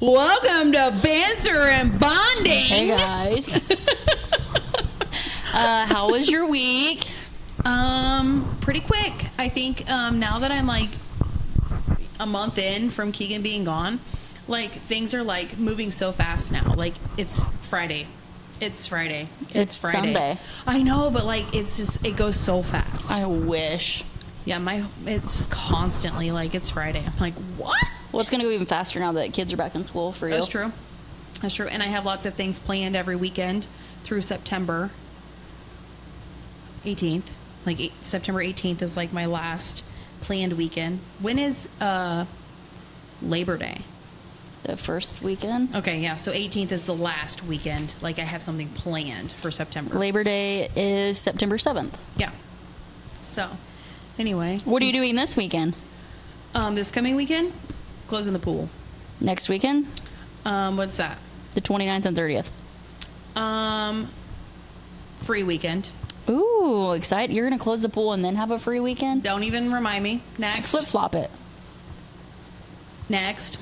Welcome to Banter and Bonding. Hey guys. How was your week? Pretty quick. I think now that I'm like a month in from Keegan being gone, like things are like moving so fast now. Like it's Friday. It's Friday. It's Friday. Sunday. I know, but like it's just it goes so fast. I wish. Yeah, it's constantly like it's Friday. I'm like, what? Well, it's going to go even faster now that kids are back in school for you. That's true. That's true. And I have lots of things planned every weekend through September 18th. Like September 18th is like my last planned weekend. When is Labor Day? The first weekend? Okay, yeah. So 18th is the last weekend. Like I have something planned for September. Labor Day is September 7th. Yeah. So, anyway. What are you doing this weekend? This coming weekend? Closing the pool. Next weekend? What's that? The 29th and 30th. Free weekend. Ooh, excited. You're going to close the pool and then have a free weekend? Don't even remind me. Next. Flip-flop it. Next.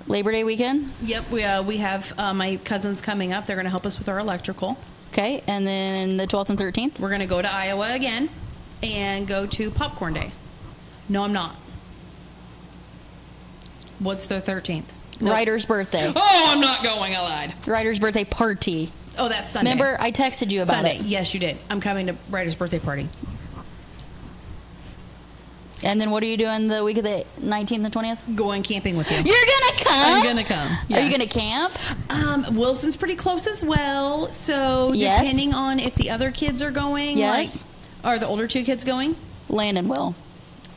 Labor Day weekend? Yep, we have my cousins coming up. They're going to help us with our electrical. Okay, and then the 12th and 13th? We're going to go to Iowa again and go to Popcorn Day. No, I'm not. What's the 13th? Nope. Ryder's birthday. Oh, I'm not going. I lied. Ryder's birthday party. Oh, that's Sunday. Remember, I texted you about Sunday. it. Yes, you did. I'm coming to Ryder's birthday party. And then what are you doing the week of the 19th and 20th? Going camping with you. You're going to come? I'm going to come. Yeah. Are you going to camp? Wilson's pretty close as well. So Yes. depending on if the other kids are going. Yes. Like, are the older two kids going? Landon will.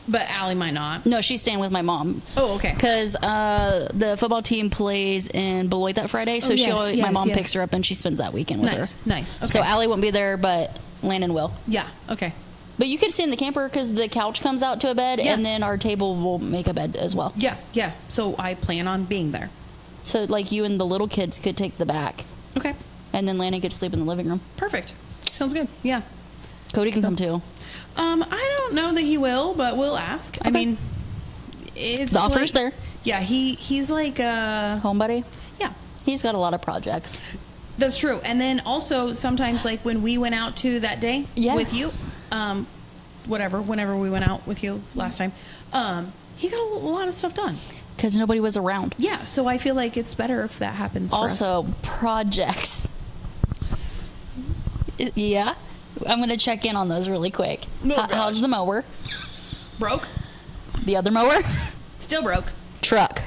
But Allie might not. No, she's staying with my mom. Oh, okay. Because the football team plays in Beloit that Friday, so my mom picks her up and she spends that weekend with her. Nice. Okay. So Allie won't be there, but Landon will. Yeah. Okay. But you can sit in the camper because the couch comes out to a bed, Yeah. and then our table will make a bed as well. Yeah. Yeah. So I plan on being there. So like you and the little kids could take the back, Okay. and then Landon could sleep in the living room. Perfect. Sounds good. Yeah. Cody can come too. I don't know that he will, but we'll ask. Okay. I mean, it's The offer's there. Yeah. He's like Home buddy. yeah. He's got a lot of projects. That's true. And then also sometimes like when we went out to that day with you, whenever we went out with you last time, he got a lot of stuff done. Because nobody was around. Yeah. So I feel like it's better if that happens for us. Also, projects. Yeah. I'm going to check in on those really quick. No, How's the mower? Broke. The other mower? Still broke. Truck.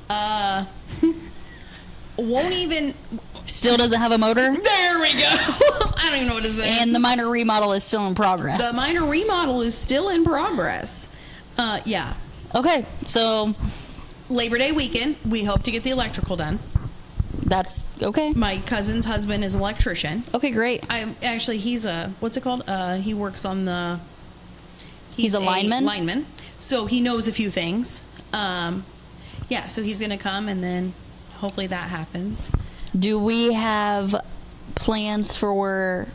Won't even. Still doesn't have a motor? There we go. I don't even know what to say. And the minor remodel is still in progress. The minor remodel is still in progress. Yeah. Okay, so Labor Day weekend, we hope to get the electrical done. that's okay. My cousin's husband is an electrician. Okay, great. He's a, what's it called? He works on the... He's a lineman? Lineman. So he knows a few things. Yeah, so he's going to come and then hopefully that happens. Do we have plans for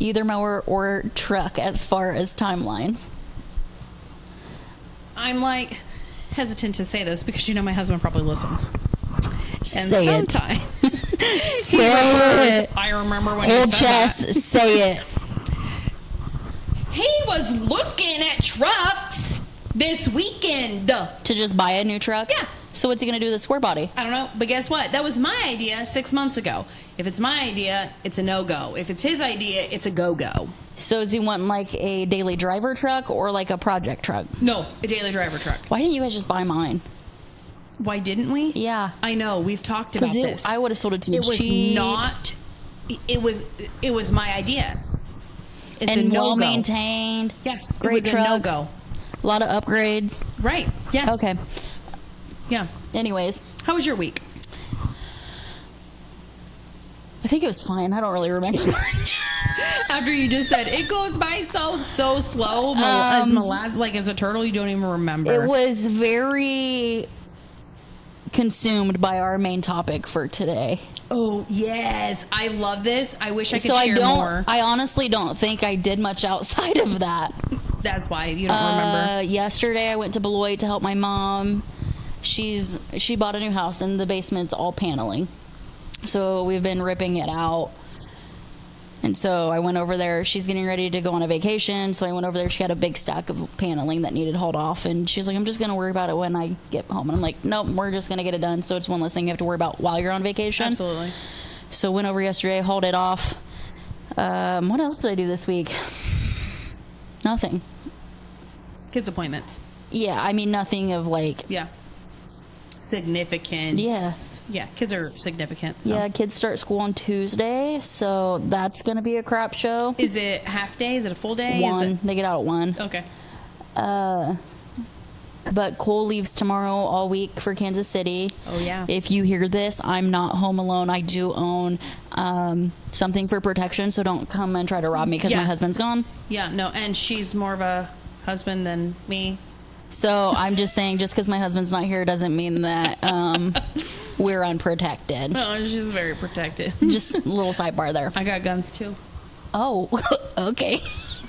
either mower or truck as far as timelines? I'm like hesitant to say this because my husband probably listens. And Say it. sometimes Say it. I remember when Old he said chest, that. say it. He was looking at trucks this weekend. To just buy a new truck? Yeah. So what's he going to do with the square body? I don't know, but guess what? That was my idea 6 months ago. If it's my idea, it's a no-go. If it's his idea, it's a go-go. So is he wanting like a daily driver truck or like a project truck? No, a daily driver truck. Why didn't you guys just buy mine? Why didn't we? Yeah. I know. We've talked about this. I would have sold it to you It was cheap. not... It was my idea. It's and a no-go. well maintained. Yeah. Great it was truck. a no-go. A lot of upgrades. Right. Yeah. Okay. Yeah. Anyways. How was your week? I think it was fine. I don't really remember. After you just said, it goes by so slow. As a turtle, you don't even remember. It was very consumed by our main topic for today. Oh, yes. I love this. I wish I could share more. I honestly don't think I did much outside of that. That's why you don't remember. Yesterday I went to Beloit to help my mom. she bought a new house and the basement's all paneling. So we've been ripping it out. And so I went over there. She's getting ready to go on a vacation. So I went over there. She had a big stack of paneling that needed hauled off. And she's like, I'm just going to worry about it when I get home. And I'm like, nope, we're just going to get it done. So it's one less thing you have to worry about while you're on vacation. Absolutely. So went over yesterday, hauled it off. What else did I do this week? Nothing. Kids' appointments. Yeah, I mean, nothing of like... Yeah. Significance. Yeah. Yeah, kids are significant. So. Yeah, kids start school on Tuesday, so that's going to be a crap show. Is it half day? Is it a full day? One. They get out at 1. Okay. But Cole leaves tomorrow all week for Kansas City. Oh, yeah. If you hear this, I'm not home alone. I do own something for protection, so don't come and try to rob me because my husband's gone. Yeah, no, and she's more of a husband than me. So I'm just saying, just because my husband's not here doesn't mean that we're unprotected. No, she's very protected. Just a little sidebar there. I got guns, too. Oh, okay.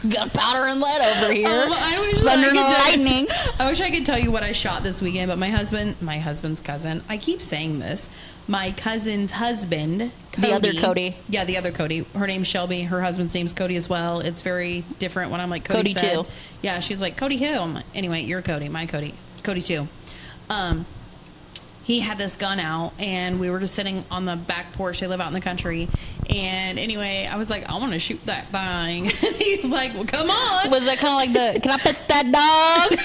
Gunpowder and lead over here. Thunder and lightning. I wish I could tell you what I shot this weekend, but my husband's cousin, I keep saying this, my cousin's husband, Cody. The other Cody. Yeah, the other Cody. Her name's Shelby. Her husband's name's Cody as well. It's very different when I'm like, Cody too. Yeah, she's like, Cody who? I'm like, anyway, you're Cody, my Cody. Cody too. He had this gun out, and we were just sitting on the back porch. They live out in the country. And anyway, I was like, I want to shoot that thing. And he's like, well, come on. Was that kind of like the, can I pet that dog?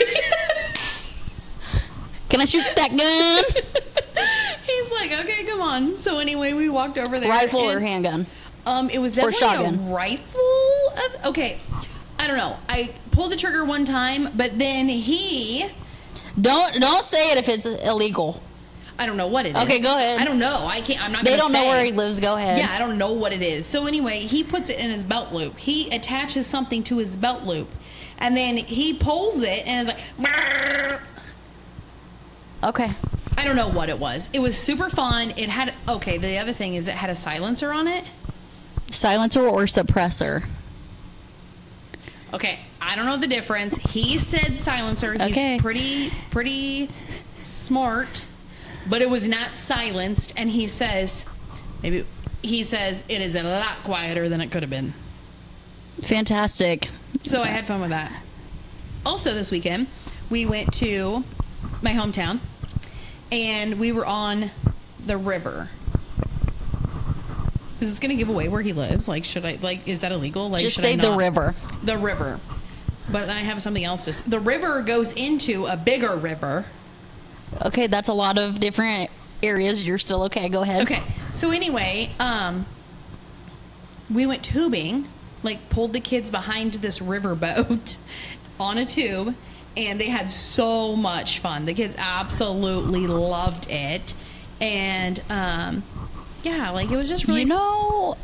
Can I shoot that gun? He's like, okay, come on. So anyway, we walked over there. Rifle or handgun? It was definitely shotgun. a rifle. Okay, I don't know. I pulled the trigger one time, but then he... Don't say it if it's illegal. I don't know what it is. Okay, go ahead. I don't know. I can't. I'm not. They gonna don't say. know where he lives. Go ahead. Yeah, I don't know what it is. So anyway, he puts it in his belt loop. He attaches something to his belt loop, and then he pulls it, and it's like. Brrr. Okay. I don't know what it was. It was super fun. It had. Okay, the other thing is it had a silencer on it. Silencer or suppressor? Okay, I don't know the difference. He said silencer. Okay. He's pretty smart. But it was not silenced, and he says it is a lot quieter than it could have been. Fantastic. So I had fun with that. Also this weekend, we went to my hometown, and we were on the river. Is this going to give away where he lives? Like, should I, like, is that illegal? Like, just should say I not? the river. The river. But then I have something else to say. The river goes into a bigger river. Okay, that's a lot of different areas. You're still okay. Go ahead. Okay. So anyway, we went tubing, like pulled the kids behind this river boat on a tube, and they had so much fun. The kids absolutely loved it. And yeah, like it was just really... You know,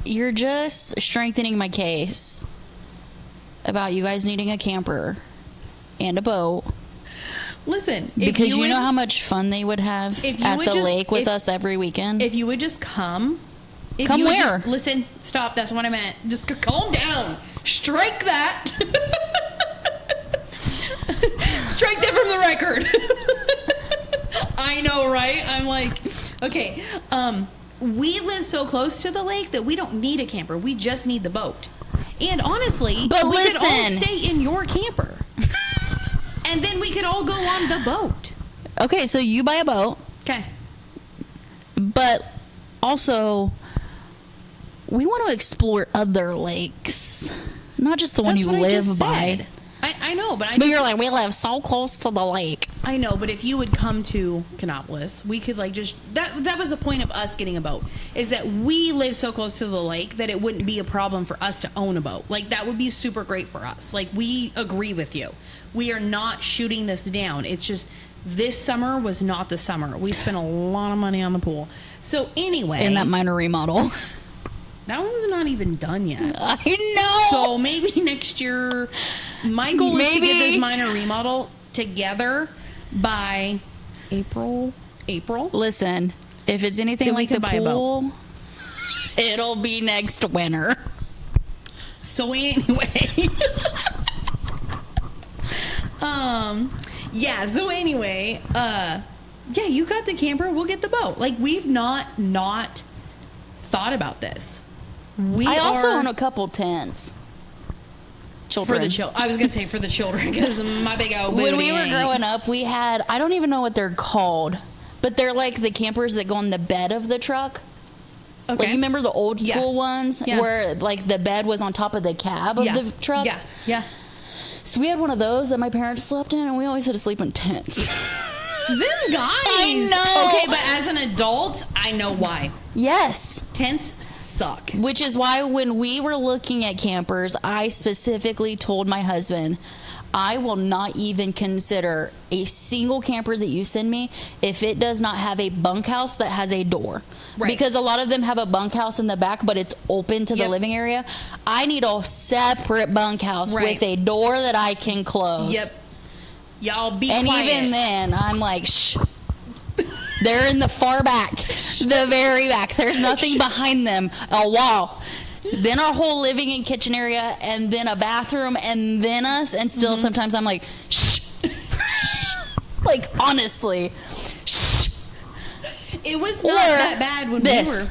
you're just strengthening my case about you guys needing a camper and a boat. Listen, because you know how much fun they would have at the lake with us every weekend. If you would just come. Come where? Listen, stop. That's what I meant. Just calm down. Strike that. Strike that from the record. I know, right? I'm like, okay. We live so close to the lake that we don't need a camper. We just need the boat. And honestly, but we listen, could all stay in your camper. And then we could all go on the boat. Okay, so you buy a boat. Okay. But also, we want to explore other lakes. Not just the one you live by. I know, but But you're like, we live so close to the lake. I know, but if you would come to Canopolis, we could like just... That was the point of us getting a boat. Is that we live so close to the lake that it wouldn't be a problem for us to own a boat. Like, that would be super great for us. Like, we agree with you. We are not shooting this down. It's just... This summer was not the summer. We spent a lot of money on the pool. So, anyway... In that minor remodel. That one's not even done yet. I know. So maybe next year, my goal is to get this minor remodel together by April. Listen, if it's anything like the pool, it'll be next winter. So anyway, Yeah, so anyway, yeah, you got the camper, we'll get the boat. Like, we've not thought about this. I also own a couple tents. Children. For the I was going to say for the children, because my big old booty When we were ain't. growing up, we had, I don't even know what they're called, but they're like the campers that go on the bed of the truck. Okay. Like, you remember the old school ones where like the bed was on top of the cab of the truck? Yeah. So we had one of those that my parents slept in, and we always had to sleep in tents. Them guys. I know. Okay, but as an adult, I know why. Yes. Tents suck. Which is why when we were looking at campers, I specifically told my husband, I will not even consider a single camper that you send me if it does not have a bunkhouse that has a door. Right. Because a lot of them have a bunkhouse in the back, but it's open to the living area. I need a separate bunkhouse with a door that I can close. Yep. Y'all be and quiet. Even then, I'm like, shh. They're in the far back, the very back. There's nothing behind them. A wall. Then our whole living and kitchen area, and then a bathroom, and then us. And still, sometimes I'm like, shh. Like, honestly, shh. It was not that bad when we were.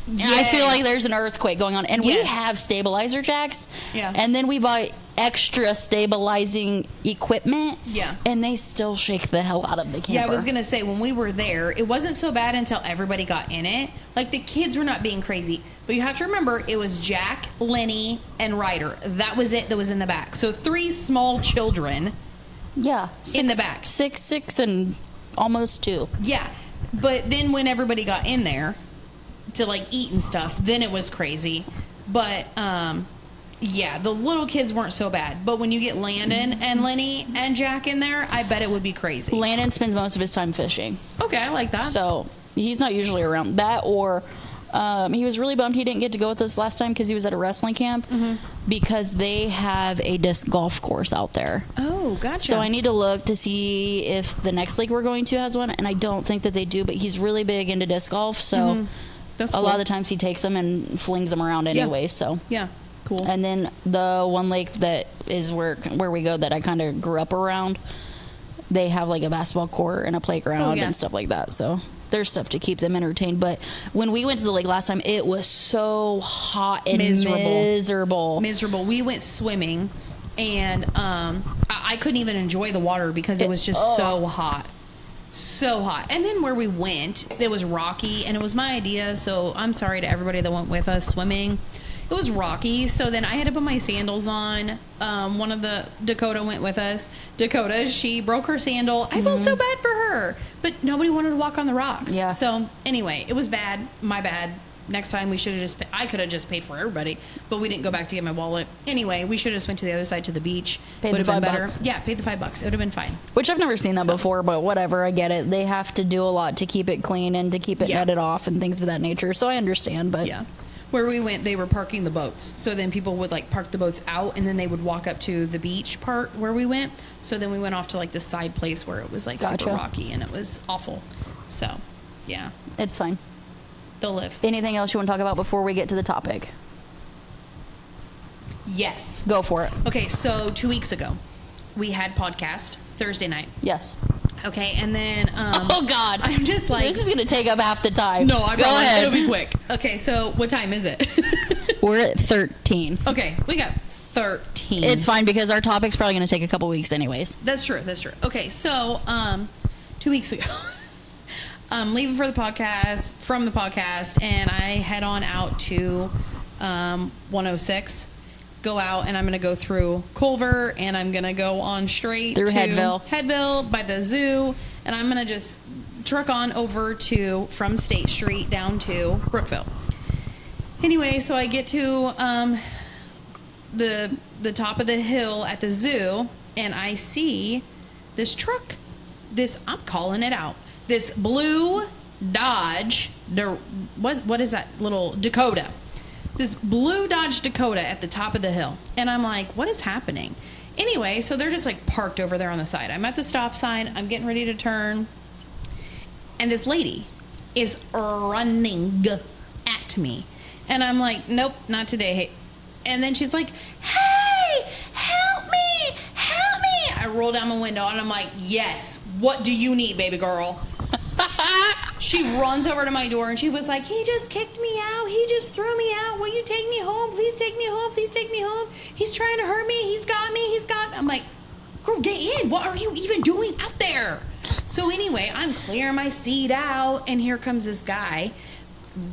And I feel like there's an earthquake going on. And we have stabilizer jacks. Yeah. And then we buy extra stabilizing equipment. Yeah. And they still shake the hell out of the camper. Yeah, I was going to say, when we were there, it wasn't so bad until everybody got in it. Like, the kids were not being crazy. But you have to remember, it was Jack, Lenny, and Ryder. That was it that was in the back. So 3 small children. Yeah. In the back. 6, and almost 2. Yeah. But then when everybody got in there to, like, eat and stuff, then it was crazy. But, yeah, the little kids weren't so bad. But when you get Landon and Lenny and Jack in there, I bet it would be crazy. Landon spends most of his time fishing. Okay, I like that. So he's not usually around. That or he was really bummed he didn't get to go with us last time because he was at a wrestling camp because they have a disc golf course out there. Oh, gotcha. So I need to look to see if the next lake we're going to has one, and I don't think that they do, but he's really big into disc golf, so That's a cool. lot of the times he takes them and flings them around anyway. So yeah, cool. And then the one lake that is where we go that I kind of grew up around, they have like a basketball court and a playground and stuff like that. So there's stuff to keep them entertained. But when we went to the lake last time, it was so hot and miserable. We went swimming, and I couldn't even enjoy the water because it was just so hot. So hot. And then where we went, it was rocky, and it was my idea, so I'm sorry to everybody that went with us swimming. It was rocky, so then I had to put my sandals on. One of the Dakota went with us. Dakota, she broke her sandal. I felt so bad for her, but nobody wanted to walk on the rocks. Yeah. So anyway, it was bad. My bad. Next time we should have I could have just paid for everybody, but we didn't go back to get my wallet. Anyway, we should have just went to the other side to the beach. Paid the $5. Yeah, paid the $5. It would have been fine. Which I've never seen that before, but whatever, I get it. They have to do a lot to keep it clean and to keep it netted off and things of that nature, so I understand, but... Yeah. Where we went, they were parking the boats. So then people would, like, park the boats out, and then they would walk up to the beach part where we went. So then we went off to, like, this side place where it was, like, super rocky, and it was awful. So, yeah. It's fine. They'll live. Anything else you want to talk about before we get to the topic? Yes. Go for it. Okay, so 2 weeks ago, we had podcast Thursday night. Yes. Okay, and then... oh, God. I'm just like... This is going to take up half the time. No, I Go promise ahead. it'll be quick. Okay, so what time is it? We're at 13. Okay, we got 13. It's fine because our topic's probably going to take a couple weeks anyways. That's true. Okay, so 2 weeks ago, I'm leaving from the podcast, and I head on out to 106. Go out, and I'm going to go through Culver, and I'm going to go on straight through to Headville by the zoo, and I'm going to just truck on over from State Street down to Brookville. Anyway, so I get to the top of the hill at the zoo, and I see this truck. I'm calling it out. This blue Dodge. What is that little Dakota? This blue Dodge Dakota at the top of the hill. And I'm like, what is happening? Anyway, so they're just like parked over there on the side. I'm at the stop sign. I'm getting ready to turn. And this lady is running at me. And I'm like, nope, not today. And then she's like, hey, help me. I roll down my window, and I'm like, yes, what do you need, baby girl? She runs over to my door, and she was like, he just kicked me out. He just threw me out. Will you take me home? Please take me home. Please take me home. He's trying to hurt me. He's got me. I'm like, girl, get in. What are you even doing out there? So anyway, I'm clearing my seat out, and here comes this guy,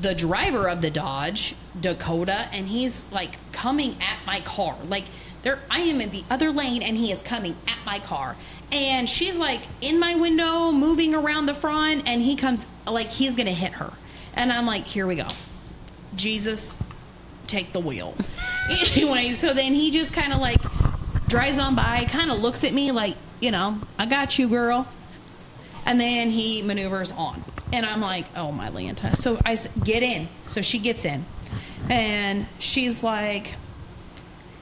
the driver of the Dodge Dakota, and he's like coming at my car. Like, I am in the other lane, and he is coming at my car. And she's like in my window, moving around the front, and he comes like he's gonna hit her. And I'm like, here we go. Jesus, take the wheel. Anyway, so then he just kind of like drives on by, kind of looks at me like, I got you, girl. And then he maneuvers on. And I'm like, oh, my Lanta. So I said, get in. So she gets in. And she's like,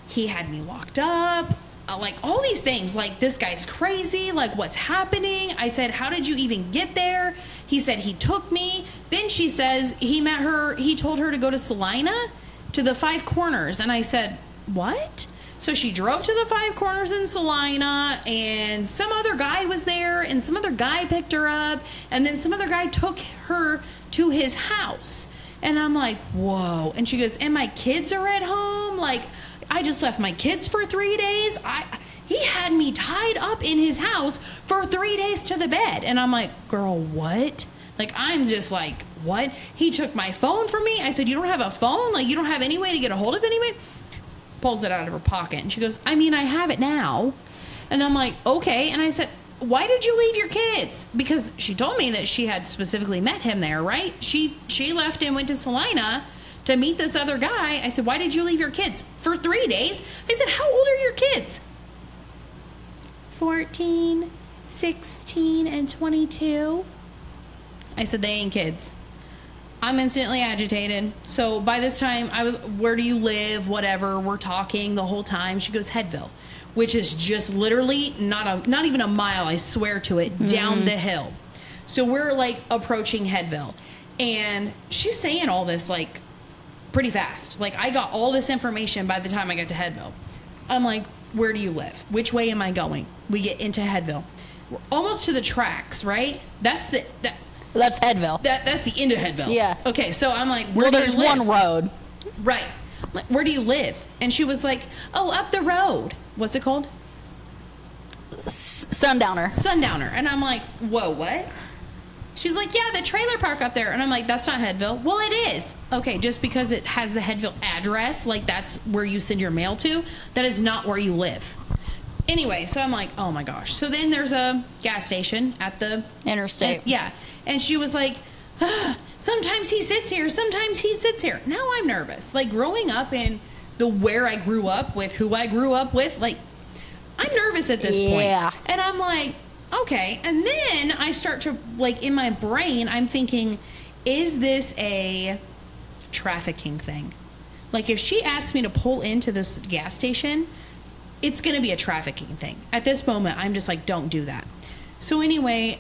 he had me locked up. Like, all these things. Like, this guy's crazy. Like, what's happening? I said, how did you even get there? He said he took me. Then she says he told her to go to Salina, to the Five Corners. And I said, what? So she drove to the Five Corners in Salina, and some other guy was there, and some other guy picked her up, and then some other guy took her to his house. And I'm like, whoa. And she goes, and my kids are at home? Like, I just left my kids for 3 days. He had me tied up in his house for 3 days to the bed. And I'm like, girl, what? Like, I'm just like, what? He took my phone from me. I said, you don't have a phone? Like, you don't have any way to get a hold of anybody? Pulls it out of her pocket, and she goes, I mean, I have it now. And I'm like, okay. And I said, why did you leave your kids? Because she told me that she had specifically met him there, right? She left and went to Salina to meet this other guy. I said, why did you leave your kids for 3 days? I said, how old are your kids? 14, 16, and 22. I said, they ain't kids. I'm instantly agitated. So by this time, where do you live? Whatever. We're talking the whole time. She goes, Headville, which is just literally not even a mile, I swear to it, down the hill. So we're like approaching Headville. And she's saying all this like pretty fast. Like, I got all this information by the time I got to Headville. I'm like, where do you live? Which way am I going? We get into Headville. We're almost to the tracks, right? That's Headville. That's the end of Headville. Yeah. Okay, so I'm like, where do you live? There's one road. Right. I'm like, where do you live? And she was like, oh, up the road. What's it called? Sundowner. And I'm like, whoa, what? She's like, yeah, the trailer park up there. And I'm like, that's not Headville. Well, it is. Okay, just because it has the Headville address, like that's where you send your mail to, that is not where you live. Anyway, so I'm like, oh my gosh. So then there's a gas station at the interstate. Yeah. And she was like, sometimes he sits here. Sometimes he sits here. Now I'm nervous. Like, growing up in where I grew up with, who I grew up with, like, I'm nervous at this point. And I'm like, okay. And then I start to, like, in my brain, I'm thinking, is this a trafficking thing? Like, if she asks me to pull into this gas station, it's going to be a trafficking thing. At this moment, I'm just like, don't do that. So anyway,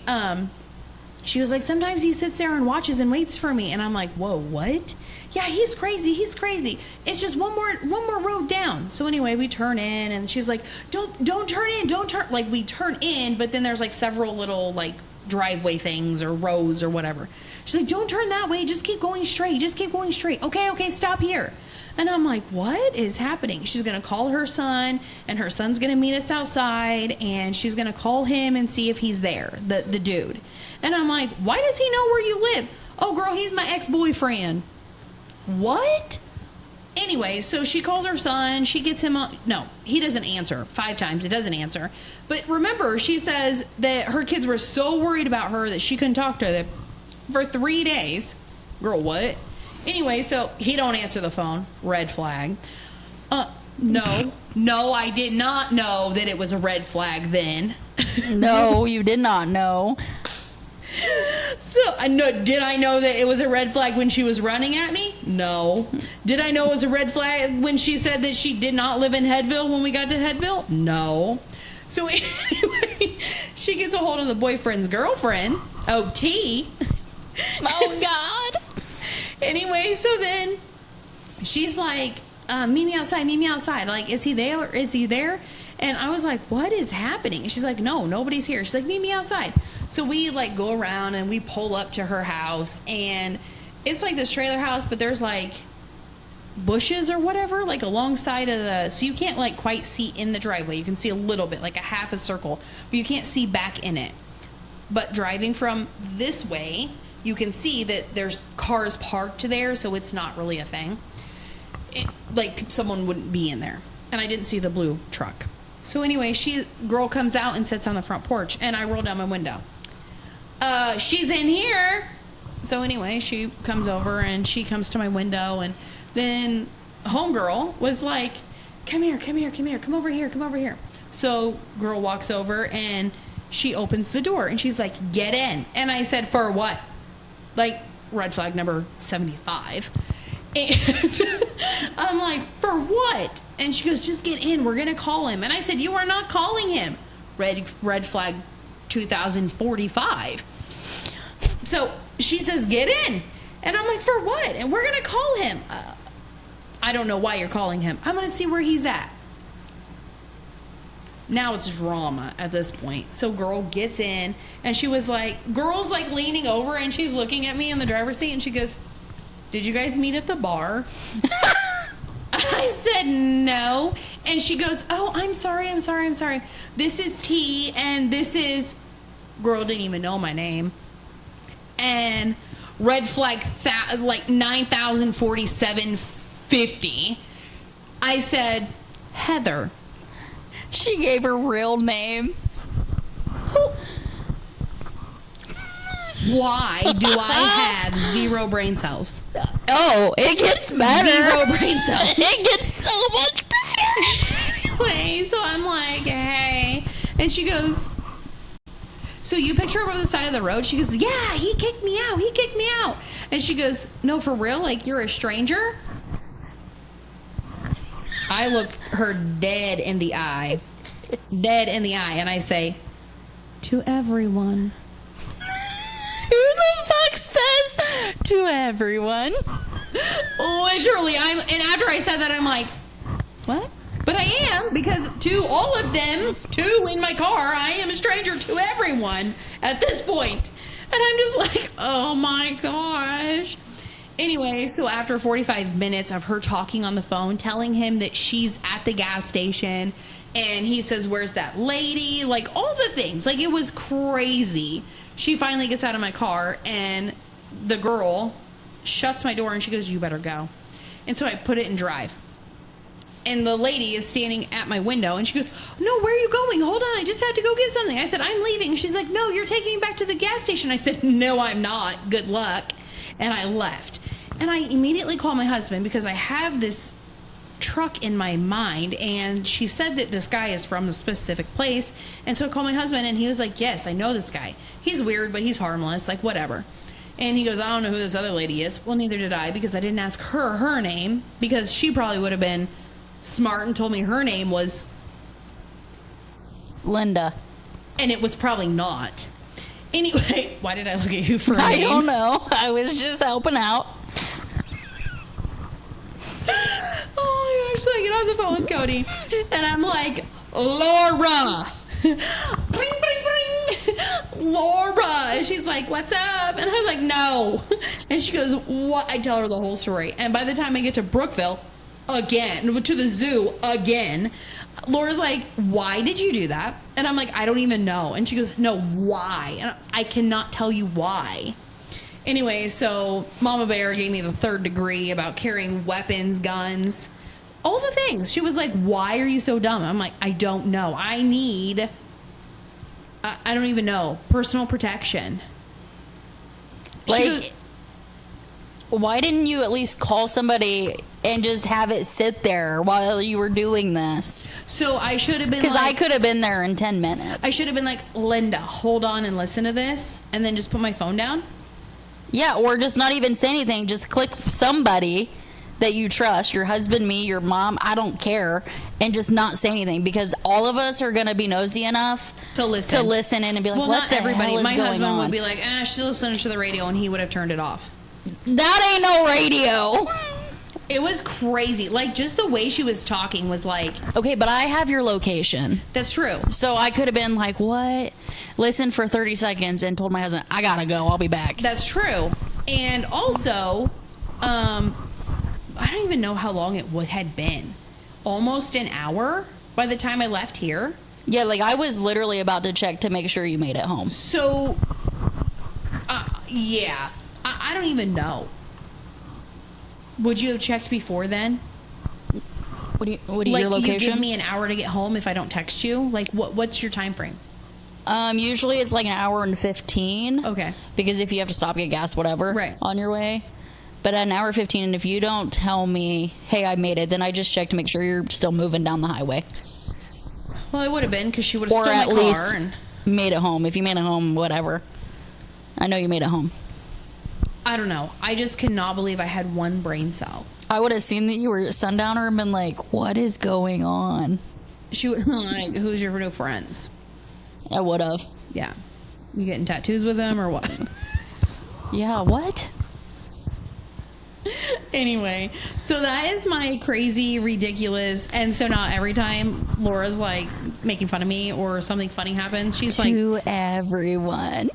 she was like, sometimes he sits there and watches and waits for me. And I'm like, whoa, what? Yeah, he's crazy. It's just one more road down. So anyway, we turn in, and she's like, don't turn in. Like, we turn in, but then there's like several little like driveway things or roads or whatever. She's like, don't turn that way. Just keep going straight. Okay, stop here. And I'm like, what is happening? She's going to call her son, and her son's going to meet us outside, and she's going to call him and see if he's there, the dude. And I'm like, why does he know where you live? Oh, girl, he's my ex-boyfriend. What? Anyway, so she calls her son. She gets him on. No, he doesn't answer. 5 times, it doesn't answer. But remember, she says that her kids were so worried about her that she couldn't talk to them for 3 days. Girl, what? Anyway, so he don't answer the phone. Red flag. No, I did not know that it was a red flag then. No, you did not know. So, did I know that it was a red flag when she was running at me? No. Did I know it was a red flag when she said that she did not live in Headville when we got to Headville? No. So anyway, she gets a hold of the boyfriend's girlfriend, OT. Oh, God. Anyway, so then she's like, meet me outside. Like, is he there? And I was like, what is happening? And she's like, no, nobody's here. She's like, meet me outside. So we like go around and we pull up to her house, and it's like this trailer house, but there's like bushes or whatever, like alongside of the, so you can't like quite see in the driveway. You can see a little bit, like a half a circle, but you can't see back in it. But driving from this way, you can see that there's cars parked there, so it's not really a thing. Like someone wouldn't be in there. And I didn't see the blue truck. So anyway, girl comes out and sits on the front porch, and I roll down my window. She's in here. So anyway, she comes over and she comes to my window, and then homegirl was like, come here, come over here. So girl walks over and she opens the door and she's like, get in. And I said, for what? Like, red flag number 75. And I'm like, for what? And she goes, just get in. We're going to call him. And I said, you are not calling him. Red flag 2045. So she says, get in. And I'm like, for what? And we're going to call him. I don't know why you're calling him. I'm going to see where he's at. Now it's drama at this point. So girl gets in, and she was like, girl's like leaning over, and she's looking at me in the driver's seat, and she goes, did you guys meet at the bar? I said no. And she goes, oh, I'm sorry. This is T, and this is, girl didn't even know my name. And red flag like 9,047.50. I said, Heather. She gave her real name. Why do I have 0 brain cells? Oh, it gets better. 0 brain cells. It gets so much better. Anyway, so I'm like, hey. And she goes, so you picked her over the side of the road? She goes, yeah, he kicked me out. And she goes, no, for real? Like, you're a stranger? I look her dead in the eye. And I say, to everyone. Who the fuck says to everyone? Literally, and after I said that, I'm like, what? But I am, because to all of them, 2 in my car, I am a stranger to everyone at this point. And I'm just like, oh my gosh. Anyway, so after 45 minutes of her talking on the phone, telling him that she's at the gas station, and he says, where's that lady? Like, all the things. Like, it was crazy. She finally gets out of my car, and the girl shuts my door, and she goes, you better go. And so I put it in drive. And the lady is standing at my window, and she goes, no, where are you going? Hold on, I just had to go get something. I said, I'm leaving. She's like, no, you're taking me back to the gas station. I said, no, I'm not. Good luck. And I left. And I immediately called my husband, because I have this truck in my mind, and she said that this guy is from a specific place. And so I called my husband, and he was like, yes, I know this guy. He's weird, but he's harmless, like whatever. And he goes, I don't know who this other lady is. Well, neither did I, because I didn't ask her name, because she probably would have been smart and told me her name was Linda. And it was probably not. Anyway, why did I look at you for a name? I don't know. I was just helping out. Oh my gosh, so I get on the phone with Cody, and I'm like, Laura. Bring, bring, bring. Laura. And she's like, what's up? And I was like, no. And she goes, what? I tell her the whole story. And by the time I get to Brookville, again, to the zoo again, Laura's like, why did you do that? And I'm like, I don't even know. And she goes, no, why? And I cannot tell you why. Anyway, so Mama Bear gave me the 3rd degree about carrying weapons, guns, all the things. She was like, why are you so dumb? I'm like, I don't know. I need, I don't even know, personal protection. Like, she goes, why didn't you at least call somebody and just have it sit there while you were doing this? So I should have been, because like, I could have been there in 10 minutes. I should have been like, Linda, hold on and listen to this, and then just put my phone down. Yeah, or just not even say anything. Just click somebody that you trust, your husband, me, your mom, I don't care, and just not say anything, because all of us are going to be nosy enough to listen in and be like, well, what not the everybody. hell is My going husband on? would be like, she's listening to the radio, and he would have turned it off. That ain't no radio. It was crazy. Like, just the way she was talking was like... Okay, but I have your location. That's true. So I could have been like, what? Listened for 30 seconds and told my husband, I gotta go. I'll be back. That's true. And also, I don't even know how long it had been. Almost an hour by the time I left here. Yeah, like I was literally about to check to make sure you made it home. So, yeah. I don't even know. Would you have checked before then? What do you Like, your location? you give me an hour to get home if I don't text you? Like, what's your time frame? Usually it's like an hour and 15. Okay. Because if you have to stop, get gas, whatever, Right. on your way. But at an hour 15, and if you don't tell me, hey, I made it, then I just check to make sure you're still moving down the highway. Well, it would have been because she would have Or stolen at my least car. And made it home. If you made it home, whatever. I know you made it home. I don't know. I just cannot believe I had one brain cell. I would have seen that you were a sundowner and been like, what is going on? She would like, who's your new friends? I would have. Yeah. You getting tattoos with them or what? Yeah, what? Anyway, so that is my crazy, ridiculous, and so now every time Laura's like making fun of me or something funny happens, she's like, To everyone.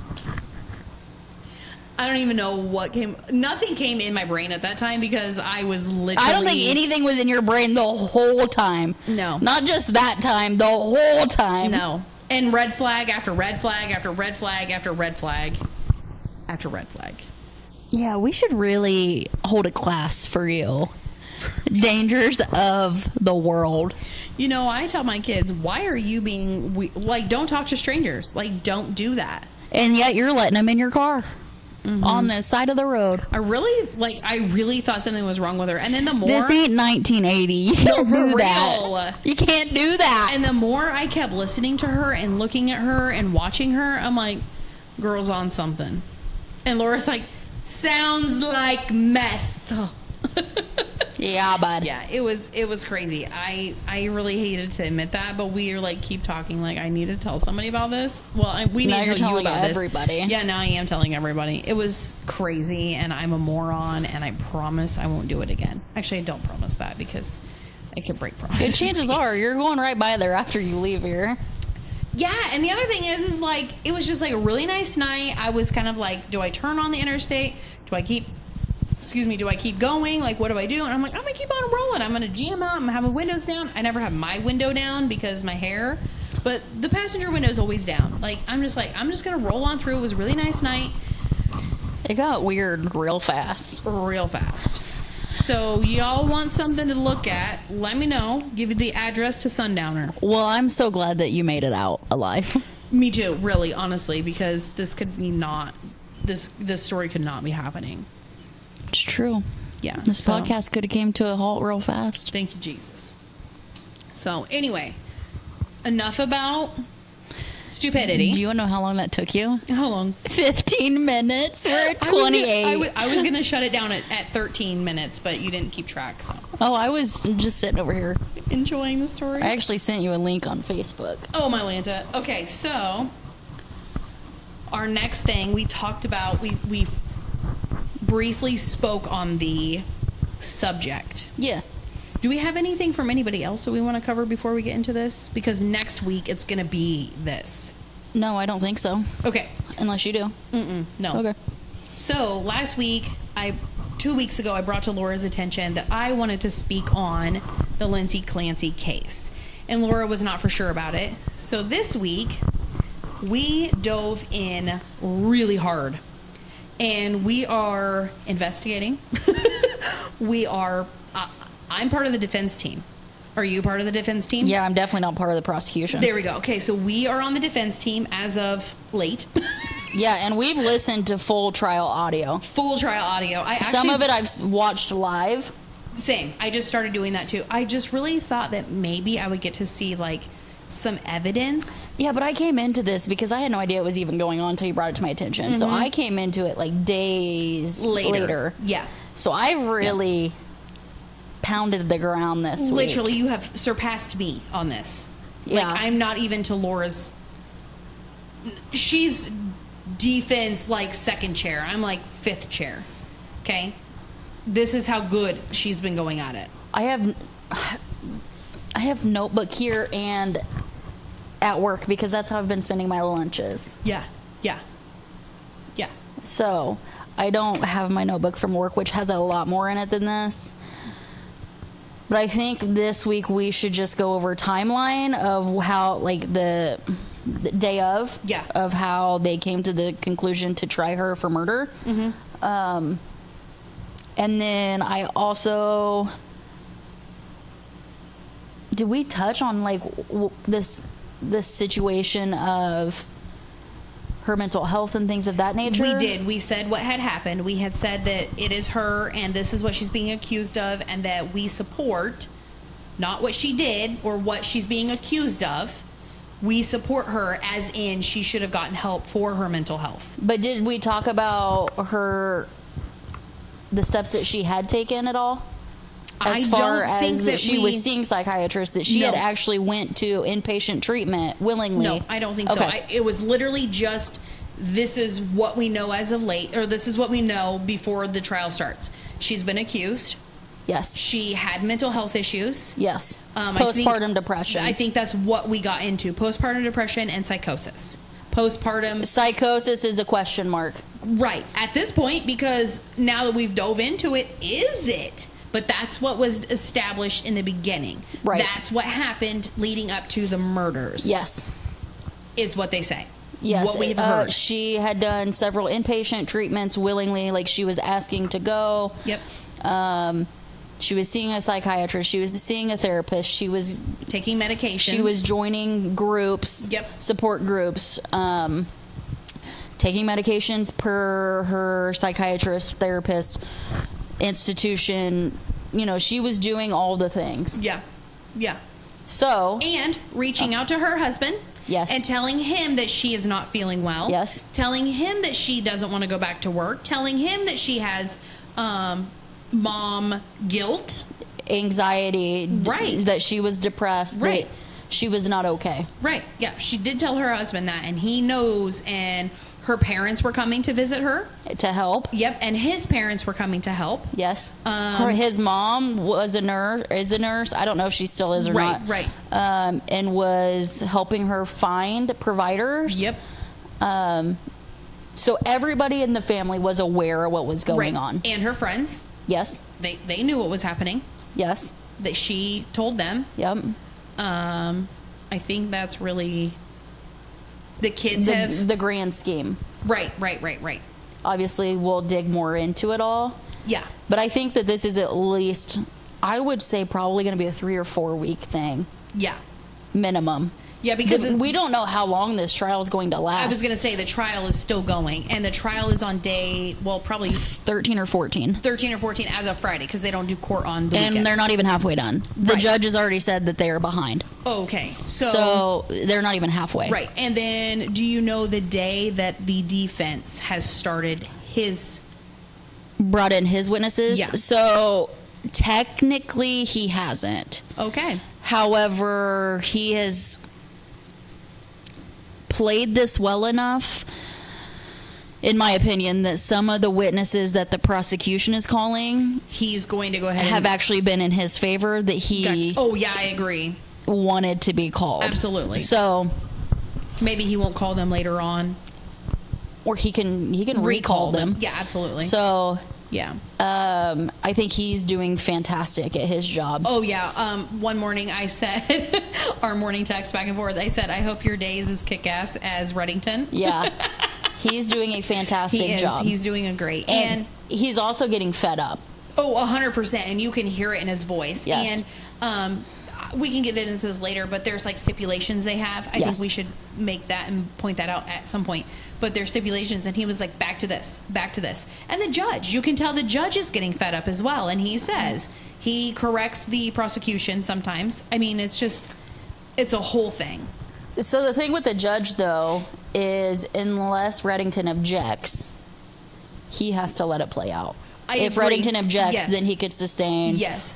I don't even know what came. Nothing came in my brain at that time because I was literally. I don't think anything was in your brain the whole time. No. Not just that time, the whole time. No. And red flag after red flag after red flag after red flag after red flag. Yeah, we should really hold a class for you. Dangers of the world. You know, I tell my kids, why are you being like? Don't talk to strangers. Like, don't do that. And yet you're letting them in your car. On the side of the road. I really thought something was wrong with her. And then the more This ain't 1980. You can't for do that. real. You can't do that. And the more I kept listening to her and looking at her and watching her, I'm like, girl's on something. And Laura's like, sounds like meth. Yeah, bud. Yeah, it was crazy. I really hated to admit that, but we were like, keep talking. Like, I need to tell somebody about this. Well, we Now need to you're tell you telling about everybody. this. Yeah, now I am telling everybody. It was crazy, and I'm a moron, and I promise I won't do it again. Actually, I don't promise that because I could break promises. Good chances are you're going right by there after you leave here. Yeah, and the other thing is like, it was just like a really nice night. I was kind of like, do I turn on the interstate? Do I keep going? Like, what do I do? And I'm like, I'm gonna keep on rolling. I'm gonna jam out. I'm gonna have my windows down. I never have my window down because my hair, but the passenger window is always down. Like, I'm just gonna roll on through. It was a really nice night. It got weird real fast. Real fast. So y'all want something to look at, let me know. Give you the address to Sundowner. Well, I'm so glad that you made it out alive. Me too, really, honestly, because this could be not, this story could not be happening. It's true. Yeah. This so, podcast could have came to a halt real fast. Thank you, Jesus. So anyway, enough about stupidity. Do you want to know how long that took you? How long? 15 minutes. We're at 28. I was going to shut it down at 13 minutes, but you didn't keep track, so. Oh, I was just sitting over here. Enjoying the story? I actually sent you a link on Facebook. Oh, my Lanta. Okay, so our next thing we talked about, we briefly spoke on the subject. Yeah. Do we have anything from anybody else that we want to cover before we get into this? Because next week it's going to be this. No, I don't think so. Okay. Unless you do. No. Okay. So last week, 2 weeks ago, I brought to Laura's attention that I wanted to speak on the Lindsay Clancy case. And Laura was not for sure about it. So this week, we dove in really hard. And we are investigating. I'm part of the defense team. Are you part of the defense team? Yeah, I'm definitely not part of the prosecution. There we go. Okay, so we are on the defense team as of late. Yeah, and we've listened to full trial audio. Full trial audio. Some of it I've watched live. Same. I just started doing that too. I just really thought that maybe I would get to see like some evidence. Yeah, but I came into this because I had no idea it was even going on until you brought it to my attention. So I came into it like days later. Yeah. So I really pounded the ground this week. Literally, you have surpassed me on this. Yeah. Like, I'm not even to Laura's. She's defense like second chair. I'm like fifth chair. Okay. This is how good she's been going at it. I have notebook here and at work because that's how I've been spending my lunches. Yeah. So I don't have my notebook from work, which has a lot more in it than this. But I think this week we should just go over timeline of how, like, the day of. Yeah. Of how they came to the conclusion to try her for murder. And then I also... Did we touch on, like, this situation of her mental health and things of that nature? We did. We said what had happened. We had said that it is her and this is what she's being accused of, and that we support not what she did or what she's being accused of. We support her, as in she should have gotten help for her mental health. But did we talk about the steps that she had taken at all? As far as she was seeing psychiatrists, that she had actually went to inpatient treatment willingly? No, I don't think so. It was literally just, this is what we know as of late, or this is what we know before the trial starts. She's been accused. Yes. She had mental health issues. Yes. Postpartum depression. I think that's what we got into. Postpartum depression and psychosis. Postpartum... Psychosis is a question mark. Right. At this point, because now that we've dove into it, is it? But that's what was established in the beginning. Right. That's what happened leading up to the murders. Yes. Is what they say. Yes. What we've heard. She had done several inpatient treatments willingly, like she was asking to go. Yep. She was seeing a psychiatrist. She was seeing a therapist. She was taking medications. She was joining groups. Yep. Support groups. Taking medications per her psychiatrist, therapist, institution. You know, she was doing all the things. Yeah. So. And reaching out to her husband. Yes. And telling him that she is not feeling well. Yes. Telling him that she doesn't want to go back to work. Telling him that she has mom guilt. Anxiety. Right. That she was depressed. Right. That she was not okay. Right. Yeah. She did tell her husband that, and he knows, and her parents were coming to visit her. To help. Yep. And his parents were coming to help. Yes. His mom was a nurse, is a nurse. I don't know if she still is or not. Right. And was helping her find providers. Yep. So everybody in the family was aware of what was going on. And her friends. Yes. They knew what was happening. Yes. That she told them. Yep. I think that's really... The kids have... The grand scheme. Right. Obviously, we'll dig more into it all. Yeah. But I think that this is at least, I would say, probably going to be a 3 or 4 week thing. Yeah. Minimum. Yeah, because... we don't know how long this trial is going to last. I was going to say, the trial is still going. And the trial is on day, well, probably... 13 or 14. 13 or 14 as of Friday, because they don't do court on the weekends. And they're not even halfway done. The judge has already said that they are behind. Okay. So they're not even halfway. Right. And then, do you know the day that the defense has started his... Brought in his witnesses? Yeah. So technically, he hasn't. Okay. However, he has played this well enough, in my opinion, that some of the witnesses that the prosecution is calling, he's going to go ahead have actually been in his favor, that he Oh yeah, I agree. wanted to be called. Absolutely. So maybe he won't call them later on, or he can recall them. Yeah, absolutely. So yeah. I think he's doing fantastic at his job. Oh yeah. One morning I said, our morning text back and forth, I said, I hope your day is as kick-ass as Reddington. Yeah. He's doing a fantastic job. He's doing a great. And he's also getting fed up. Oh, 100%. And you can hear it in his voice. Yes. And we can get into this later, but there's like stipulations they have. I think we should make that and point that out at some point. But there's stipulations, and he was like, back to this. And the judge, you can tell the judge is getting fed up as well. And he says, he corrects the prosecution sometimes. I mean, it's a whole thing. So the thing with the judge, though, is unless Reddington objects, he has to let it play out. If agree. Reddington objects, then he could sustain. Yes.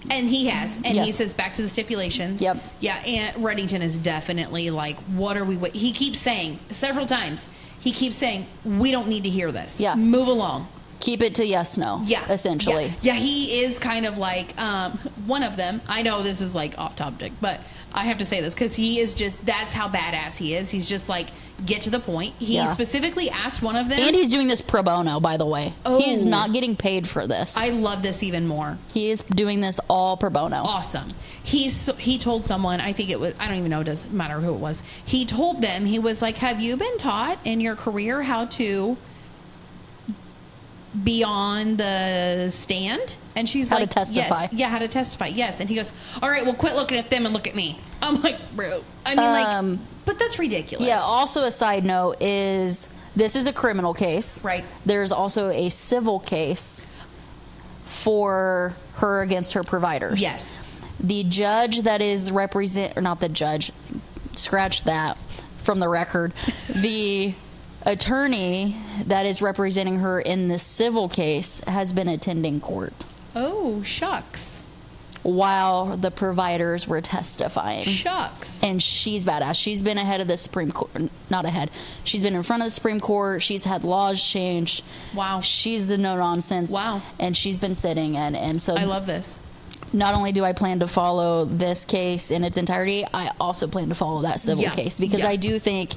And he has. And he says back to the stipulations. Yep. Yeah, and Reddington is definitely like, what are we... He keeps saying, several times, we don't need to hear this. Yeah. Move along. Keep it to yes, no. Yeah. Essentially. Yeah, he is kind of like one of them. I know this is like off topic, but I have to say this because he is just, that's how badass he is. He's just like, get to the point. He specifically asked one of them. And he's doing this pro bono, by the way. Oh. He's not getting paid for this. I love this even more. He is doing this all pro bono. Awesome. He told someone, I think it was, I don't even know, it doesn't matter who it was. He told them, he was like, have you been taught in your career how to be on the stand? And she's how like, to testify. Yes. Yeah, how to testify. Yes. And he goes, all right, well, quit looking at them and look at me. I'm like, bro. I mean, like, but that's ridiculous. Yeah. Also, a side note is this is a criminal case. Right. There's also a civil case for her against her providers. Yes. The judge that is or not the judge, scratch that from the record. The attorney that is representing her in this civil case has been attending court. Oh, shucks. While the providers were testifying. Shucks. And she's badass. She's been ahead of the Supreme Court. Not ahead. She's been in front of the Supreme Court. She's had laws changed. Wow. She's the no-nonsense. Wow. And she's been sitting. And so I love this. Not only do I plan to follow this case in its entirety, I also plan to follow that civil case. Because I do think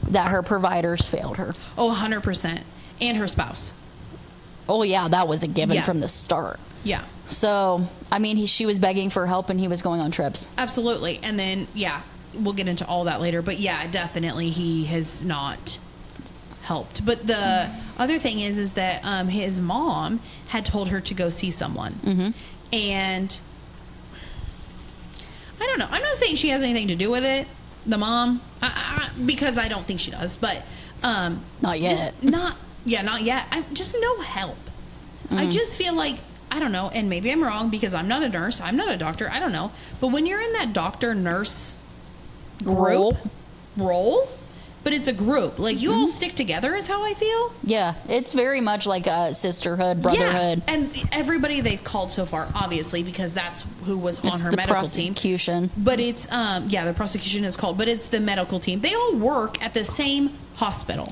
that her providers failed her. Oh, 100%. And her spouse. Oh, yeah. That was a given from the start. Yeah. So, I mean, she was begging for help and he was going on trips. Absolutely. And then, we'll get into all that later. But yeah, definitely he has not helped. But the other thing is that his mom had told her to go see someone. Mm-hmm. And I don't know. I'm not saying she has anything to do with it, the mom, because I don't think she does. But not yet. Not yet. Just no help. I just feel like, I don't know, and maybe I'm wrong because I'm not a nurse, I'm not a doctor, I don't know. But when you're in that doctor-nurse role, but it's a group. Like, you all stick together is how I feel. Yeah, it's very much like a sisterhood, brotherhood. Yeah, and everybody they've called so far, obviously, because that's who was on her medical prosecution. team. But it's, the prosecution is called, but it's the medical team. They all work at the same hospital.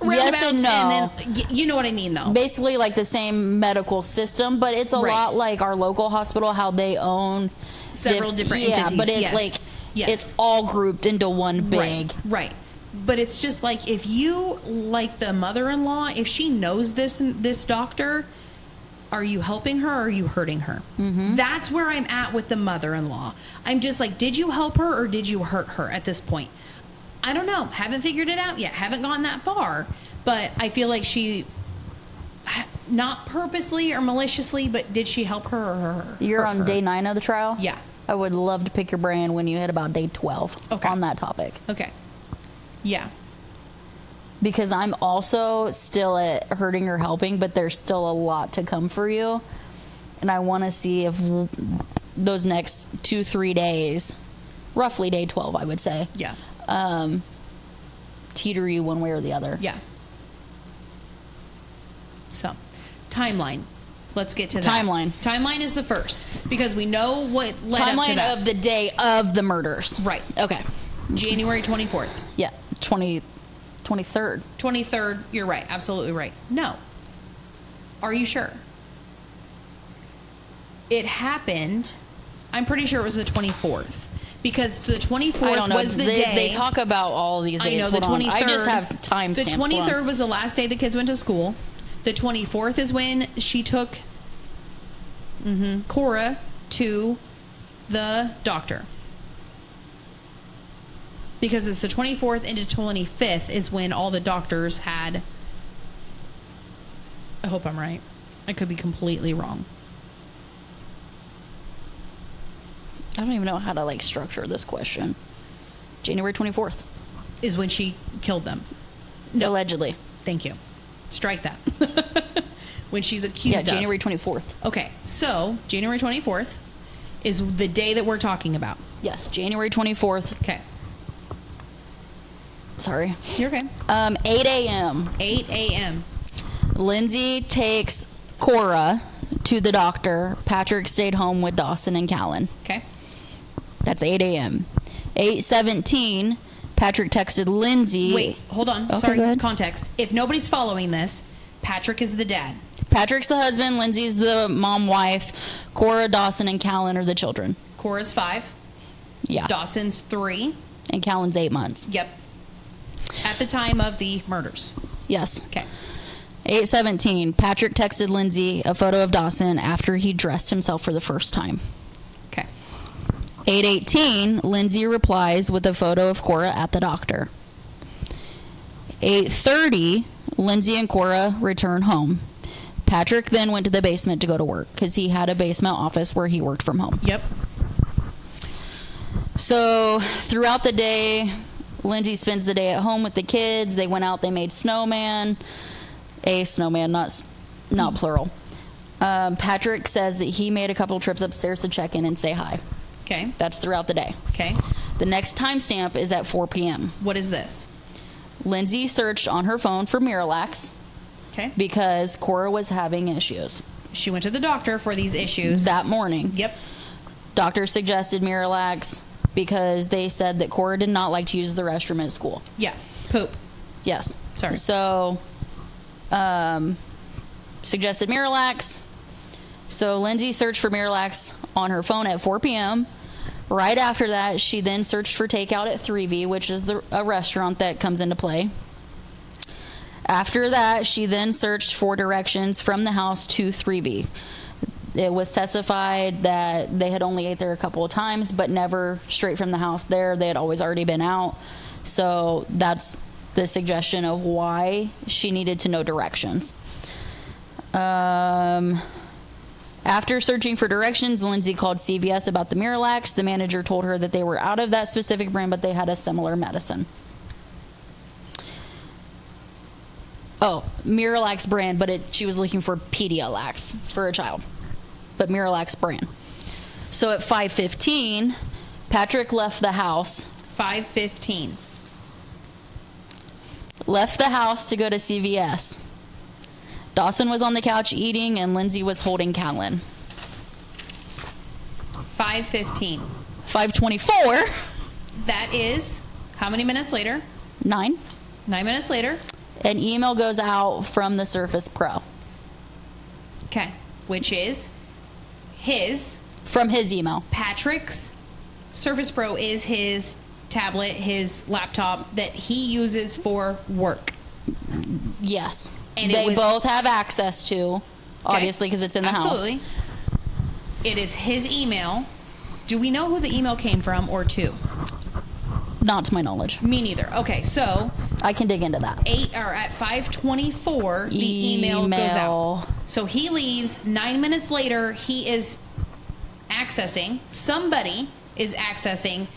Yes and no. And then, you know what I mean, though. Basically, like the same medical system, but it's a lot like our local hospital, how they own several different entities. Yeah, but it's it's all grouped into one big. Right. But it's just like, if you, like the mother-in-law, if she knows this doctor, are you helping her or are you hurting her? Mm-hmm. That's where I'm at with the mother-in-law. I'm just like, did you help her or did you hurt her at this point? I don't know. Haven't figured it out yet. Haven't gone that far. But I feel like she, not purposely or maliciously, but did she help her or her? You're on day 9 of the trial? Yeah. I would love to pick your brain when you hit about day 12 on that topic. Okay. Yeah. Because I'm also still at hurting or helping, but there's still a lot to come for you. And I want to see if those next 2-3 days, roughly day 12, I would say. Yeah. Teeter you one way or the other. Yeah. So, timeline. Let's get to that. Timeline is the first, because we know what led up to that. Timeline of the day of the murders. Right. Okay. January 24th. Yeah. 23rd. 23rd. You're right. Absolutely right. No. Are you sure? It happened. I'm pretty sure it was the 24th. Because the 24th was the day. They talk about all these days. I know, the 23rd. I just have timestamps. The 23rd was the last day the kids went to school. The 24th is when she took Cora to the doctor. Because it's the 24th into 25th is when all the doctors had... I hope I'm right. I could be completely wrong. I don't even know how to structure this question. January 24th is when she killed them. No. Allegedly. Thank you. Strike that. When she's accused of. Yeah, January 24th. Okay, so January 24th is the day that we're talking about. Yes, January 24th. Okay. Sorry. You're okay. 8 a.m. 8 a.m. Lindsay takes Cora to the doctor. Patrick stayed home with Dawson and Callan. Okay. That's 8 a.m. 8:17, Patrick texted Lindsay. Wait, hold on. Okay, Sorry, go ahead. context. If nobody's following this, Patrick is the dad. Patrick's the husband, Lindsay's the mom, wife, Cora, Dawson, and Callan are the children. Cora's 5. Yeah. Dawson's 3. And Callan's 8 months. Yep. At the time of the murders. Yes. Okay. 8:17, Patrick texted Lindsay a photo of Dawson after he dressed himself for the first time. Okay. 8:18, Lindsay replies with a photo of Cora at the doctor. 8:30, Lindsay and Cora return home. Patrick then went to the basement to go to work because he had a basement office where he worked from home. Yep. So throughout the day, Lindsay spends the day at home with the kids. They went out, they made snowman. A snowman, not plural. Patrick says that he made a couple trips upstairs to check in and say hi. Okay. That's throughout the day. Okay. The next timestamp is at 4 p.m. What is this? Lindsay searched on her phone for Miralax Okay. because Cora was having issues. She went to the doctor for these issues. That morning. Yep. Doctor suggested Miralax because they said that Cora did not like to use the restroom at school. Yeah. Poop. Yes. Sorry. So, suggested Miralax. So Lindsay searched for Miralax on her phone at 4 p.m. Right after that, she then searched for takeout at 3V, which is a restaurant that comes into play. After that, she then searched for directions from the house to 3V. It was testified that they had only ate there a couple of times, but never straight from the house there. They had always already been out. So that's the suggestion of why she needed to know directions. After searching for directions, Lindsay called CVS about the Miralax. The manager told her that they were out of that specific brand, but they had a similar medicine. Oh, Miralax brand, but she was looking for Pedialax for a child. But Miralax brand. So at 5:15, Patrick left the house. 5:15. Left the house to go to CVS. Dawson was on the couch eating, and Lindsay was holding Callan. 5:15. 5:24. That is how many minutes later? 9. 9 minutes later. An email goes out from the Surface Pro. Okay. Which is his. From his email. Patrick's Surface Pro is his tablet, his laptop that he uses for work. Yes. And they both have access to, obviously, because it's in the house. Absolutely. It is his email. Do we know who the email came from or to? Not to my knowledge. Me neither. Okay, so I can dig into that. at 5:24, the email goes out. So he leaves. 9 minutes later, he is accessing. Somebody is accessing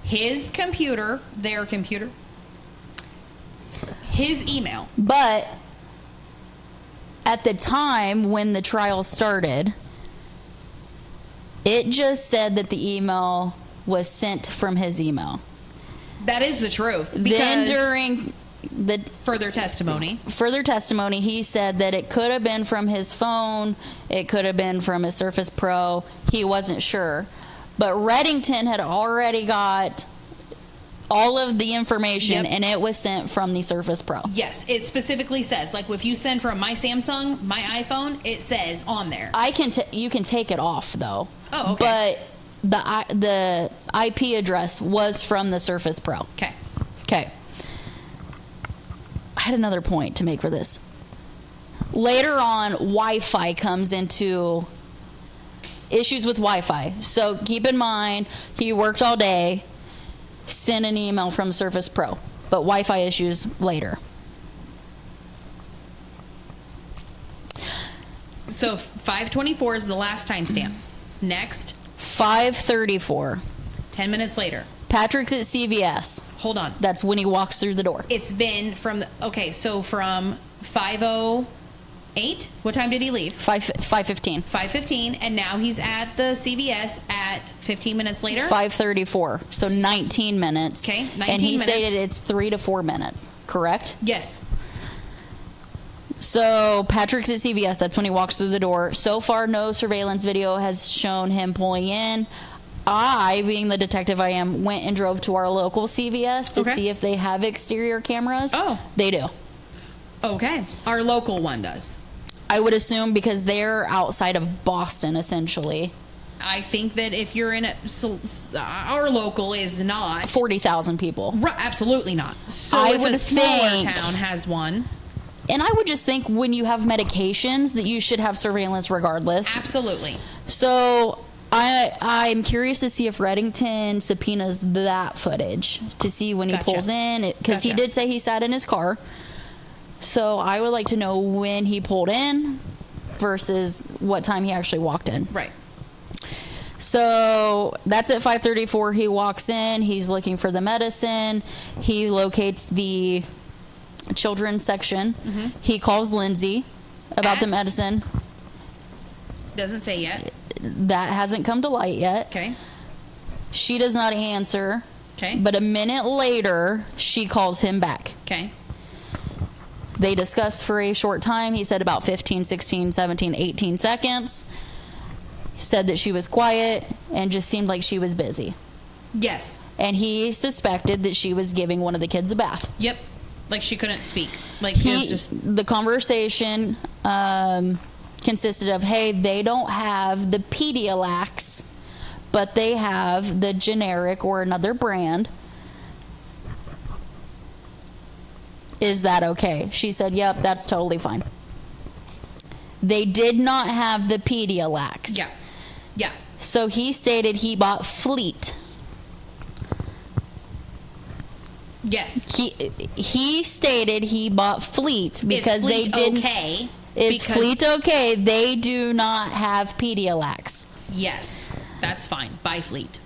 his computer, their computer, his email. But at the time when the trial started, it just said that the email was sent from his email. That is the truth. Then Because during the further testimony, he said that it could have been from his phone, it could have been from his Surface Pro. He wasn't sure. But Reddington had already got all of the information, Yep. and it was sent from the Surface Pro. yes, it specifically says, like if you send from my Samsung, my iPhone, it says on there. You can take it off though. Oh, okay. But the IP address was from the Surface Pro. Okay. Okay. I had another point to make for this. Later on, Wi-Fi comes into issues with Wi-Fi. So keep in mind, he worked all day, sent an email from Surface Pro, but Wi-Fi issues later. So 5:24 is the last timestamp. Next, 5:34. 10 minutes later. Patrick's at CVS. Hold on. That's when he walks through the door. It's been from so from 5:08. What time did he leave? 5:15. 5:15, and now he's at the CVS at 15 minutes later. 5:34. So 19 minutes. Okay, 19 and he minutes. stated it's 3 to 4 minutes. Correct? Yes. So Patrick's at CVS. That's when he walks through the door. So far, no surveillance video has shown him pulling in. I, being the detective I am, went and drove to our local CVS to see if they have exterior cameras. Oh. They do. Okay. Our local one does. I would assume because they're outside of Boston, essentially. I think that if you're in our local is not 40,000 people. Absolutely not. So I if would a smaller think, town has one, and I would just think when you have medications that you should have surveillance regardless. Absolutely. So I'm curious to see if Reddington subpoenas that footage to see when he pulls in, because he did say he sat in his car. So I would like to know when he pulled in versus what time he actually walked in. Right. So that's at 5:34. He walks in. He's looking for the medicine. He locates the children's section. Mm-hmm. He calls Lindsay about the medicine. Doesn't say yet. That hasn't come to light yet. Okay. She does not answer. Okay. But a minute later, she calls him back. Okay. They discuss for a short time. He said about 15, 16, 17, 18 seconds. He said that she was quiet and just seemed like she was busy. Yes. And he suspected that she was giving one of the kids a bath. Yep. Like she couldn't speak. Like the conversation consisted of, hey, they don't have the Pedialax, but they have the generic or another brand. Is that okay? She said, yep, that's totally fine. They did not have the Pedialax. Yeah. Yeah. So he stated he bought Fleet. Yes. He stated he bought Fleet because they didn't. Okay. Is Fleet okay? They do not have Pedialax. Yes. That's fine. Buy Fleet.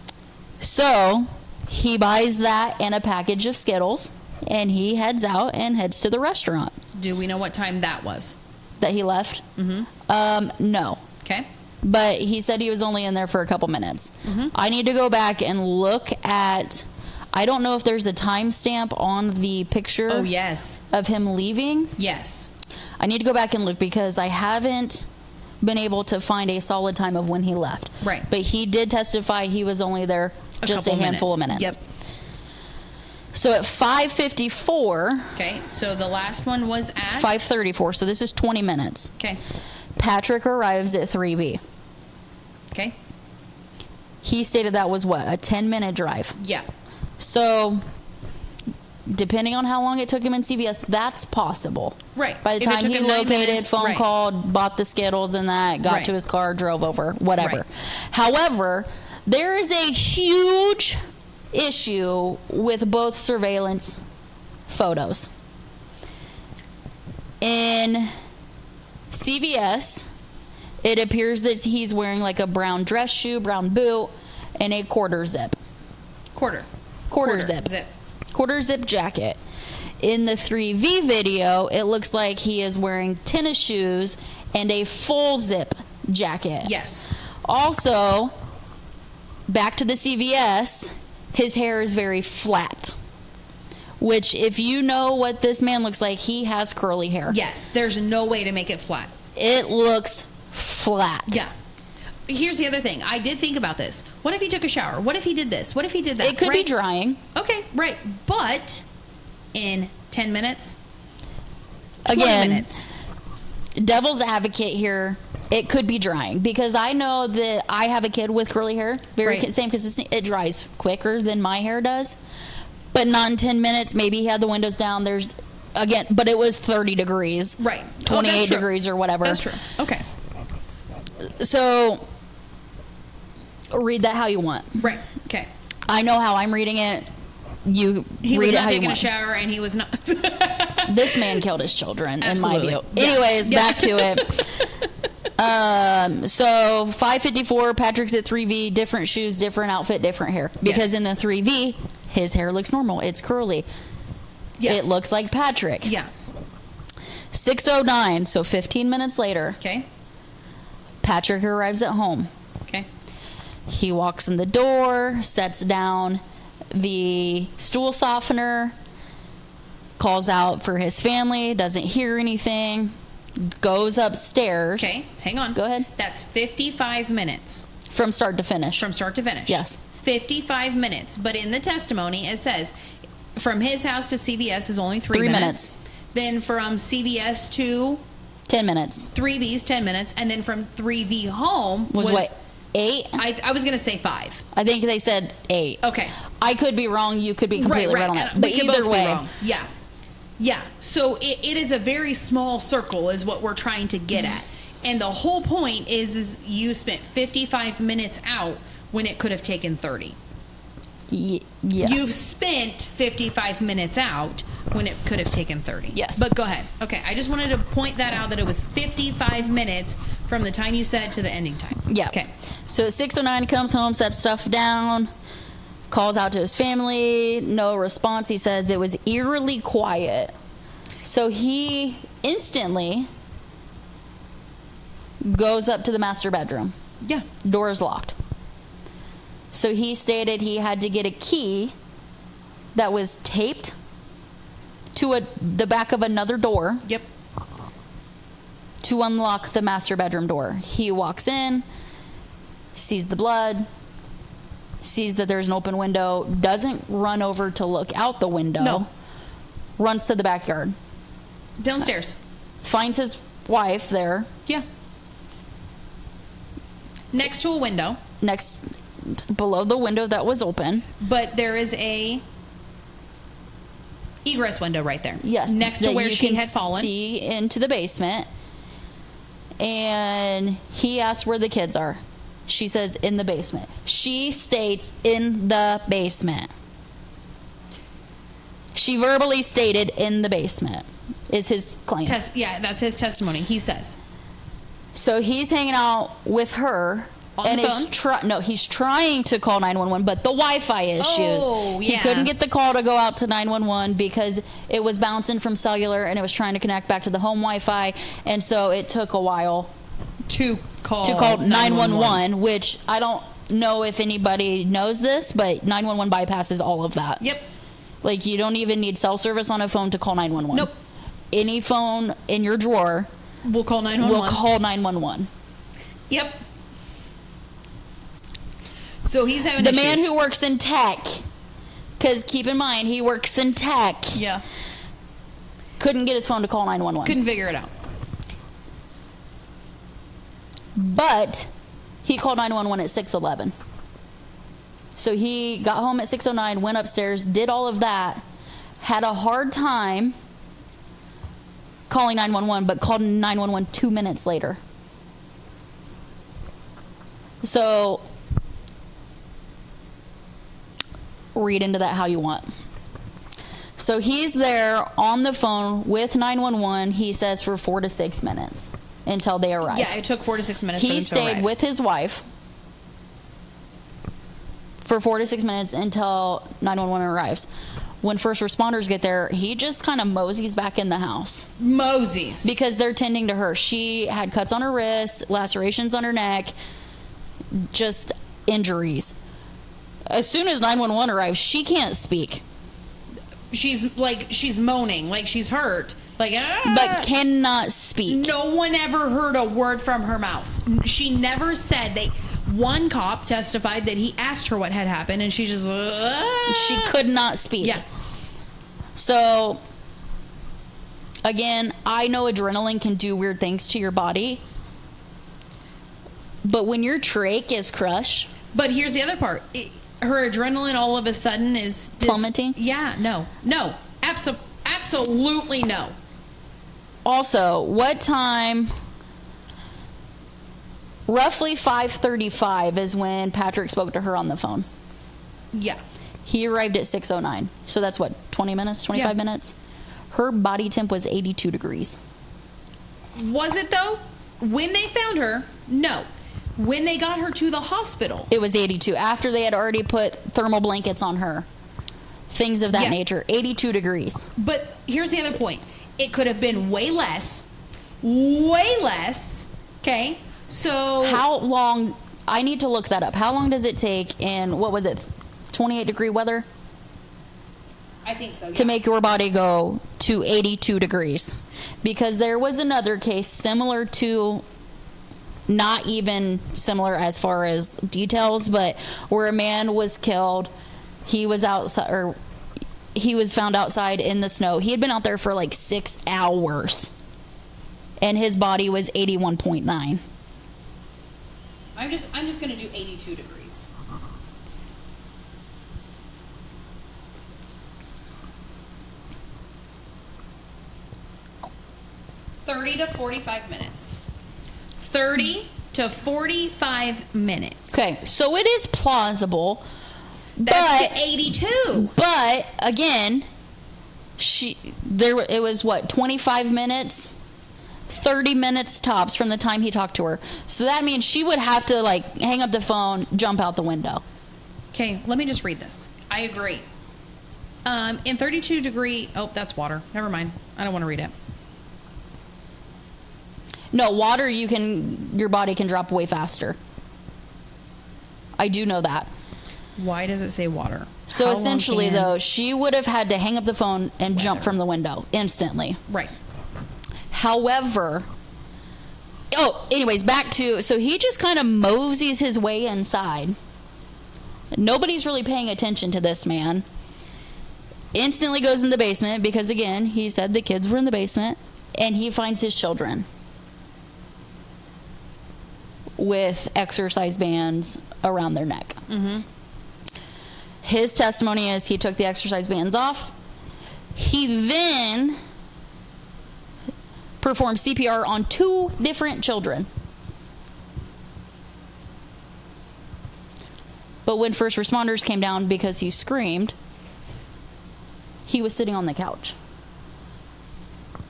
So he buys that and a package of Skittles. And he heads out and heads to the restaurant. Do we know what time that was? That he left? Mm-hmm. No. Okay. But he said he was only in there for a couple minutes. Mm-hmm. I need to go back and look at... I don't know if there's a timestamp on the picture. Oh, yes. Of him leaving. Yes. I need to go back and look because I haven't been able to find a solid time of when he left. Right. But he did testify he was only there just a handful of minutes. Yep. So at 5:54. Okay, so the last one was at 5:34. So this is 20 minutes. Okay. Patrick arrives at 3V. Okay. He stated that was what, a 10-minute drive. Yeah. So depending on how long it took him in CVS, that's possible. Right. By the time he located, phone called, bought the Skittles and that, got to his car, drove over, whatever. Right. However, there is a huge issue with both surveillance photos. In CVS, it appears that he's wearing like a brown dress shoe, brown boot, and a quarter zip jacket. In the 3V video, it looks like he is wearing tennis shoes and a full zip jacket. Yes. Also, back to the CVS, his hair is very flat. Which, if you know what this man looks like, he has curly hair. Yes, there's no way to make it flat. It looks flat. Yeah. Here's the other thing. I did think about this. What if he took a shower? What if he did this? What if he did that? It could be drying. Okay, right. But in 10 minutes, 20 Again, minutes. Devil's advocate here, it could be drying. Because I know that I have a kid with curly hair. Same consistent. It dries quicker than my hair does. But not in 10 minutes. Maybe he had the windows down. But it was 30 degrees. Right. 28 degrees or whatever. That's true. Okay. So, read that how you want. Right. Okay. I know how I'm reading it. He was not taking a shower, and he was not. This man killed his children, Absolutely. in my view. Yeah. Anyways, back to it. So 5:54, Patrick's at 3V, different shoes, different outfit, different hair. Because in the 3V, his hair looks normal. It's curly. Yeah. It looks like Patrick. Yeah. 6:09, so 15 minutes later. Okay. Patrick arrives at home. Okay. He walks in the door, sets down the stool softener, calls out for his family, doesn't hear anything, goes upstairs. Okay, hang on. Go ahead. That's 55 minutes From start to finish. From start to finish. Yes. 55 minutes. But in the testimony, it says from his house to CVS is only 3 minutes. Then from CVS to 10 minutes. 3V's 10 minutes. And then from 3V home Was what, 8? I was going to say 5. I think they said 8. Okay. I could be wrong. You could be completely right on that. But we could either both way. be wrong. Yeah. Yeah. So it is a very small circle is what we're trying to get at. And the whole point is you spent 55 minutes out when it could have taken 30. Yes. You've spent 55 minutes out when it could have taken 30. Yes. But go ahead. Okay. I just wanted to point that out that it was 55 minutes from the time you said to the ending time. Yeah. Okay. So at 6:09 he comes home, sets stuff down, calls out to his family. No response. He says it was eerily quiet. So he instantly goes up to the master bedroom. Yeah. Door is locked. So he stated he had to get a key that was taped to the back of another door. Yep. To unlock the master bedroom door. He walks in, sees the blood, sees that there's an open window, doesn't run over to look out the window. No. Runs to the backyard. Downstairs. Finds his wife there. Yeah. Next to a window. Next, below the window that was open. But there is a egress window right there. Yes. Next to where she had fallen. See into the basement. And he asks where the kids are. She says in the basement. She states in the basement. She verbally stated in the basement is his claim. Yeah, that's his testimony. He says. So he's hanging out with her. On the phone? He's trying to call 911, but the Wi-Fi issues. Oh, yeah. He couldn't get the call to go out to 911 because it was bouncing from cellular and it was trying to connect back to the home Wi-Fi, and so it took a while to call 911, which I don't know if anybody knows this, but 911 bypasses all of that. Yep. Like, you don't even need cell service on a phone to call 911. Nope. Any phone in your drawer will call 911. Will call 911. Yep. So he's having the man who works in tech, because keep in mind he works in tech. Yeah. Couldn't get his phone to call 911. Couldn't figure it out. But he called 911 at 6:11. So he got home at 6:09, went upstairs, did all of that, had a hard time calling 911, but called 911 2 minutes later. So read into that how you want. So he's there on the phone with 911, he says, for 4 to 6 minutes until they arrive. Yeah, it took 4 to 6 minutes He for them to stayed arrive. with his wife for 4 to 6 minutes until 911 arrives. When first responders get there, he just kind of moseys back in the house. Moseys. Because they're tending to her. She had cuts on her wrists, lacerations on her neck, just injuries. As soon as 911 arrives, she can't speak. She's moaning, like she's hurt. Like, but cannot speak. No one ever heard a word from her mouth. She never said. One cop testified that he asked her what had happened, and she just she could not speak. Yeah. So again, I know adrenaline can do weird things to your body, but when your trach is crushed. But here's the other part. Her adrenaline all of a sudden is plummeting. Yeah. No. Absolutely no. Also, what time? Roughly 5:35 is when Patrick spoke to her on the phone. Yeah. He arrived at 6:09. So that's what, 20 minutes, 25 minutes? Her body temp was 82 degrees. Was it though? When they found her, no. When they got her to the hospital, it was 82. After they had already put thermal blankets on her. Things of that nature. 82 degrees. But here's the other point. It could have been way less. Way less. Okay? So how long? I need to look that up. How long does it take in, what was it, 28 degree weather? I think so, yeah. To make your body go to 82 degrees. Because there was another case similar to not even similar as far as details, but where a man was killed, he was outside, or he was found outside in the snow. He had been out there for like 6 hours, and his body was 81.9. I'm just gonna do 82 degrees. 30 to 45 minutes. 30 to 45 minutes. Okay, so it is plausible. That's but, to 82. But again, it was what, 25 minutes, 30 minutes tops from the time he talked to her. So that means she would have to like hang up the phone, jump out the window. Okay, let me just read this. I agree. In 32 degree, oh, that's water. Never mind. I don't want to read it. No, water, your body can drop way faster. I do know that. Why does it say water? So essentially, though, she would have had to hang up the phone and jump from the window instantly. Right. However, anyways, back to, so he just kind of moseys his way inside. Nobody's really paying attention to this man. Instantly goes in the basement because, again, he said the kids were in the basement, and he finds his children with exercise bands around their neck. Mm-hmm. His testimony is he took the exercise bands off. He then performed CPR on 2 different children. But when first responders came down because he screamed, he was sitting on the couch.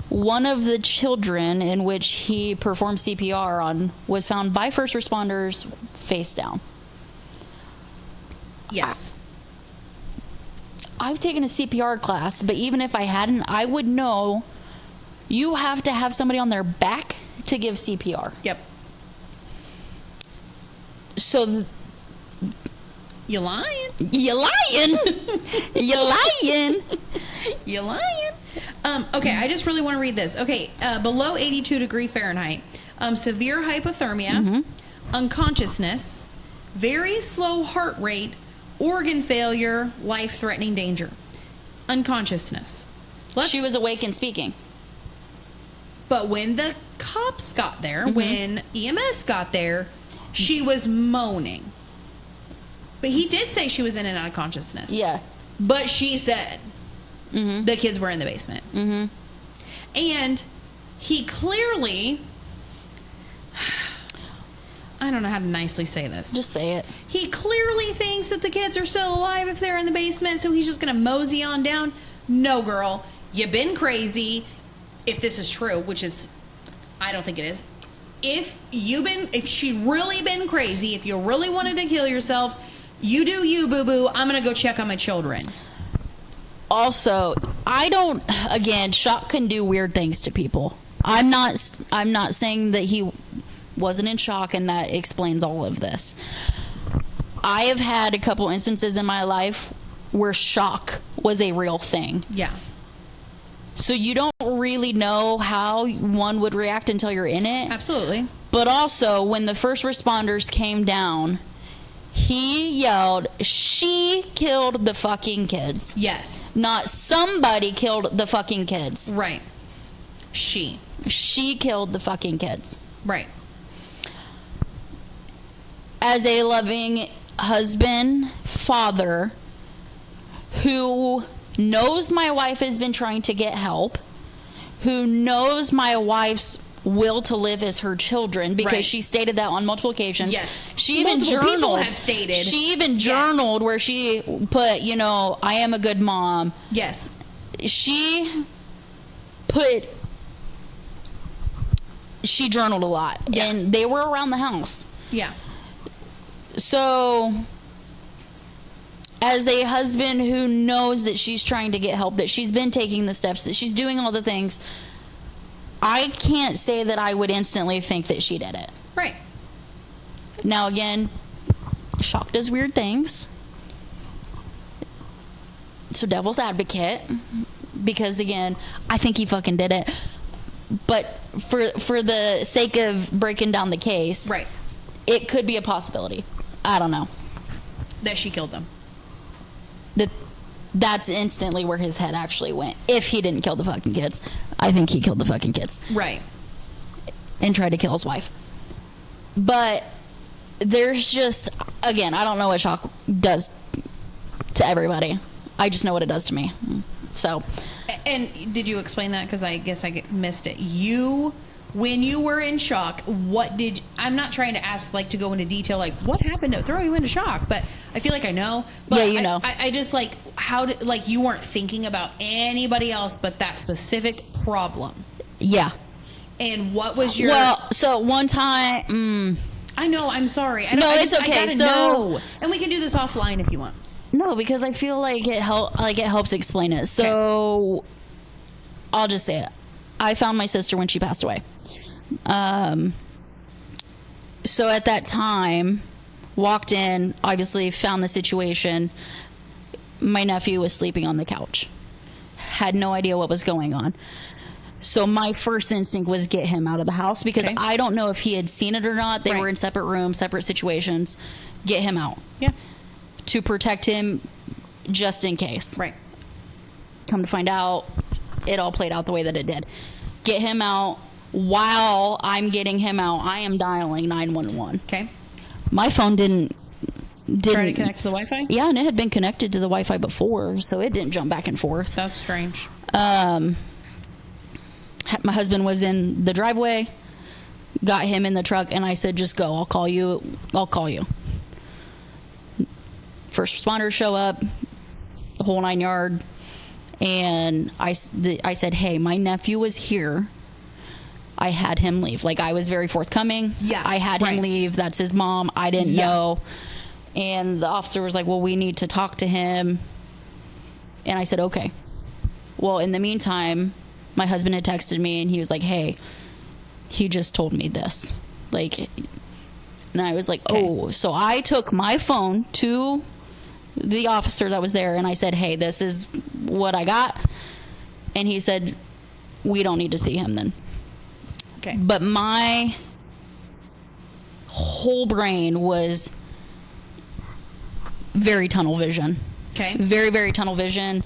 One of the children in which he performed CPR on was found by first responders face down. Yes. I've taken a CPR class, but even if I hadn't, I would know you have to have somebody on their back to give CPR. Yep. So you lying. You lying. You lying. You lying. Okay, I just really want to read this. Okay, below 82 degree Fahrenheit, severe hypothermia, unconsciousness, very slow heart rate, organ failure, life-threatening danger. Unconsciousness. She was awake and speaking. But when the cops got there, when EMS got there, she was moaning. But he did say she was in and out of consciousness. Yeah. But she said the kids were in the basement. Mm-hmm. And he clearly... I don't know how to nicely say this. Just say it. He clearly thinks that the kids are still alive if they're in the basement, so he's just going to mosey on down. No, girl. You've been crazy. If this is true, which is... I don't think it is. If she really been crazy, if you really wanted to kill yourself, you do you, boo-boo. I'm going to go check on my children. Also, again, shock can do weird things to people. I'm not saying that he wasn't in shock and that explains all of this. I have had a couple instances in my life where shock was a real thing. Yeah. So you don't really know how one would react until you're in it. Absolutely. But also, when the first responders came down, he yelled, "She killed the fucking kids." Yes. Not somebody killed the fucking kids. Right. She killed the fucking kids. Right. As a loving husband, father, who knows my wife has been trying to get help, who knows my wife's will to live as her children, because she stated that on multiple occasions. Yes. She even Multiple journaled. people have stated. She even journaled where she put, I am a good mom. Yes. She journaled a lot. Yeah. And they were around the house. Yeah. So, as a husband who knows that she's trying to get help, that she's been taking the steps, that she's doing all the things, I can't say that I would instantly think that she did it. Right. Now, again, shock does weird things. So, devil's advocate, because, again, I think he fucking did it. but for the sake of breaking down the case, Right. it could be a possibility. I don't know. That she killed them. That's instantly where his head actually went. If he didn't kill the fucking kids, I think he killed the fucking kids. Right. And tried to kill his wife. But there's just, again, I don't know what shock does to everybody. I just know what it does to me. So. And did you explain that? Because I guess I missed it. When you were in shock, I'm not trying to ask, like, to go into detail, like, what happened to throw you into shock? But I feel like I know. But yeah, you know. I just, like, you weren't thinking about anybody else but that specific problem. Yeah. And what was your... Well, so one time... I know, I'm sorry. It's okay. I gotta know. And we can do this offline if you want. No, because I feel like it helps explain it. So, okay. I'll just say it. I found my sister when she passed away. So at that time, walked in, obviously found the situation. My nephew was sleeping on the couch. Had no idea what was going on. So my first instinct was get him out of the house because I don't know if he had seen it or not. They were in separate rooms, separate situations. Get him out. Yeah. To protect him just in case. Right. Come to find out, it all played out the way that it did. Get him out. While I'm getting him out, I am dialing 911. Okay. My phone didn't try to connect to the Wi-Fi? Yeah, and it had been connected to the Wi-Fi before, so it didn't jump back and forth. That's strange. My husband was in the driveway, got him in the truck, and I said, just go. I'll call you. First responders show up, the whole 9 yard, and I said, hey, my nephew was here. I had him leave. Like, I was very forthcoming. Yeah. I had him leave. That's his mom. I didn't know. And the officer was like, well, we need to talk to him. And I said, okay. Well, in the meantime, my husband had texted me and he was like, hey, he just told me this. Like, and I was like, oh. So I took my phone to the officer that was there and I said, hey, this is what I got. And he said, we don't need to see him then. Okay. But my whole brain was very tunnel vision. Okay. Very, very tunnel vision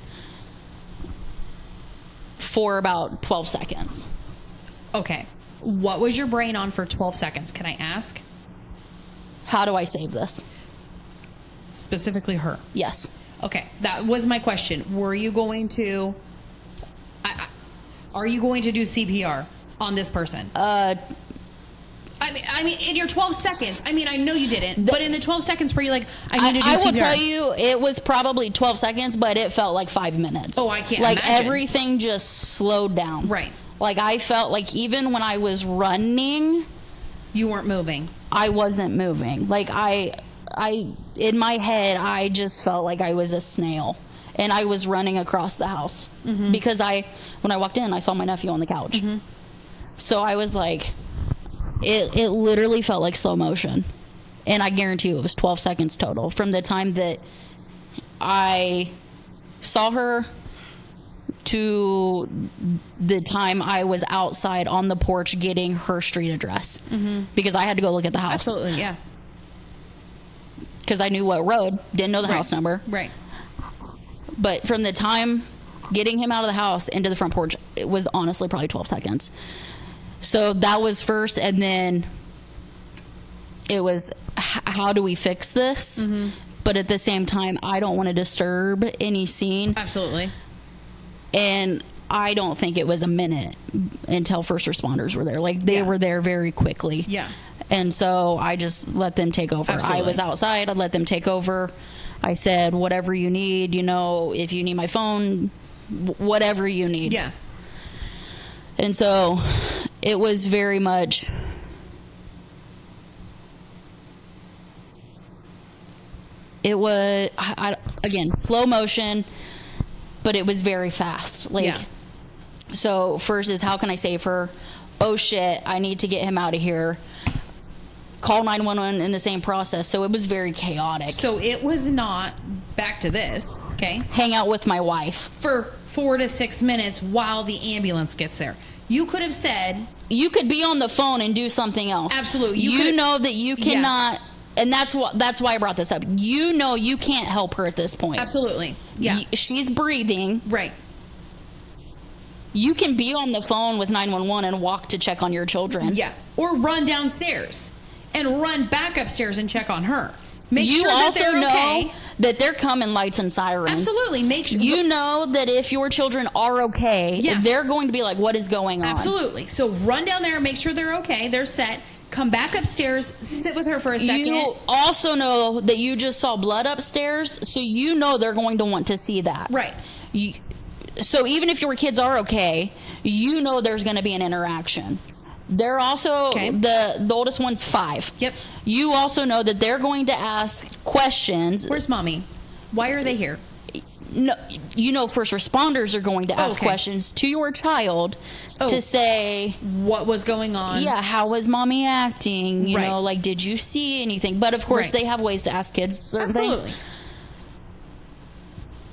for about 12 seconds. Okay. What was your brain on for 12 seconds? Can I ask? How do I save this? Specifically her. Yes. Okay. That was my question. Were you going to... are you going to do CPR on this person? I mean, in your 12 seconds. I mean, I know you didn't, but in the 12 seconds where you're like, I need to do CPR. I will tell you, it was probably 12 seconds, but it felt like 5 minutes. Oh, I can't like imagine. Everything just slowed down. Right. Like I felt like even when I was running, you weren't moving. I wasn't moving. Like I in my head, I just felt like I was a snail. And I was running across the house because when I walked in, I saw my nephew on the couch. So I was like, it literally felt like slow motion. And I guarantee you it was 12 seconds total from the time that I saw her to the time I was outside on the porch getting her street address. Because I had to go look at the house. Absolutely, yeah. Because I knew what road, didn't know the house number. Right. But from the time getting him out of the house into the front porch, it was honestly probably 12 seconds. So that was first, and then it was, how do we fix this? But at the same time, I don't want to disturb any scene. Absolutely. And I don't think it was a minute until first responders were there. Like, they were there very quickly. Yeah. And so I just let them take over. Absolutely. I was outside. I let them take over. I said, whatever you need, if you need my phone, whatever you need. Yeah. And so it was very much, it was, again, slow motion, but it was very fast. So first is, how can I save her? Oh shit, I need to get him out of here. Call 911 in the same process. So it was very chaotic. So it was not, back to this, okay? Hang out with my wife. For 4 to 6 minutes while the ambulance gets there. You could have said... You could be on the phone and do something else. Absolutely. You know that you cannot... And that's why I brought this up. You know you can't help her at this point. Absolutely. Yeah. She's breathing. Right. You can be on the phone with 911 and walk to check on your children. Yeah. Or run downstairs and run back upstairs and check on her. Make you sure that also they're know okay. that they're coming lights and sirens. Absolutely. Make sure you know that if your children are okay, they're going to be like, what is going on? Absolutely. So run down there and make sure they're okay. They're set. Come back upstairs, sit with her for a second. You also know that you just saw blood upstairs, so you know they're going to want to see that. Right. So even if your kids are okay, you know there's going to be an interaction. They're also, the oldest one's 5. Yep. You also know that they're going to ask questions. Where's mommy? Why are they here? No, you know, first responders are going to ask questions to your child to say what was going on. Yeah, how was mommy acting? You know, like, did you see anything? But of course, they have ways to ask kids certain things.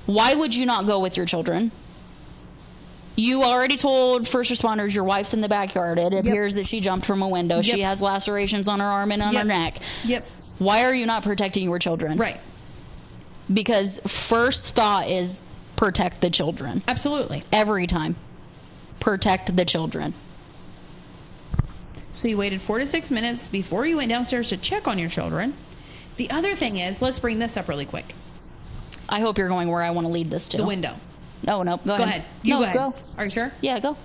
Why would you not go with your children? You already told first responders your wife's in the backyard. It appears that she jumped from a window. She has lacerations on her arm and on her neck. Why are you not protecting your children? Right. Because first thought is protect the children. Absolutely. Every time. Protect the children. So you waited 4 to 6 minutes before you went downstairs to check on your children. The other thing is, let's bring this up really quick. I hope you're going where I want to lead this to. The window. No, go ahead. You go ahead. Go. Are you sure? Yeah, go.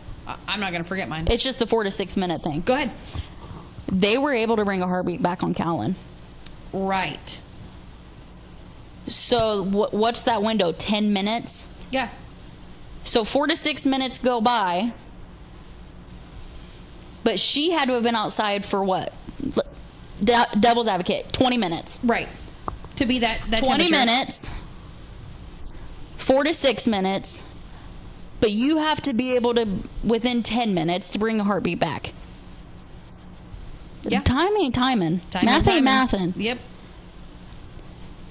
I'm not going to forget mine. It's just the 4 to 6 minute thing. Go ahead. They were able to bring a heartbeat back on Callan. Right. So what's that window? 10 minutes? Yeah. So 4 to 6 minutes go by. But she had to have been outside for what? Devil's advocate, 20 minutes. Right. To be that 20 minutes. 4 to 6 minutes. But you have to be able to, within 10 minutes, to bring a heartbeat back. Yeah. Time ain't timing. Math ain't mathin'. Yep.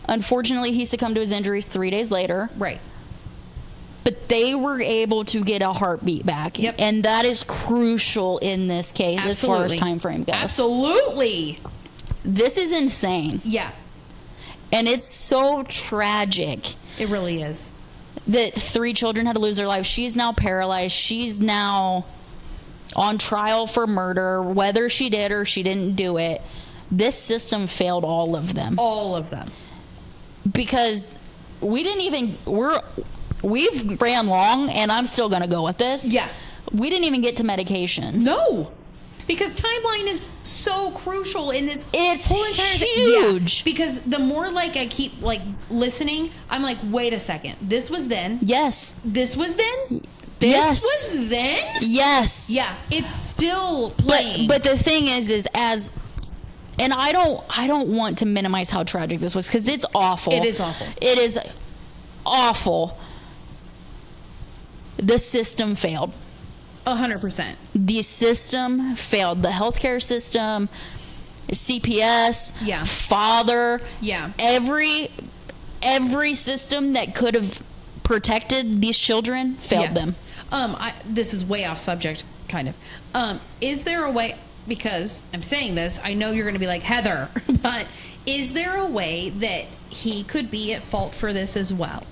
Unfortunately, he succumbed to his injuries 3 days later. Right. But they were able to get a heartbeat back. Yep. And that is crucial in this case as far as time frame goes. Absolutely. This is insane. Yeah. And it's so tragic. It really is. That 3 children had to lose their lives. She's now paralyzed. She's now on trial for murder, whether she did or she didn't do it. This system failed all of them. All of them. Because we've ran long, and I'm still going to go with this. Yeah. We didn't even get to medications. No. Because timeline is so crucial in this whole entire thing. Huge. Yeah, because the more like I keep like listening, I'm like, wait a second. This was then. Yes. This was then. This was then. Yes. Yeah. It's still playing. But the thing is as and I don't want to minimize how tragic this was because it's awful. It is awful. It is awful. The system failed. 100%. The system failed. The healthcare system, CPS, father, every system that could have protected these children failed them. This is way off subject, kind of. Is there a way? Because I'm saying this, I know you're going to be like, Heather, but is there a way that he could be at fault for this as well?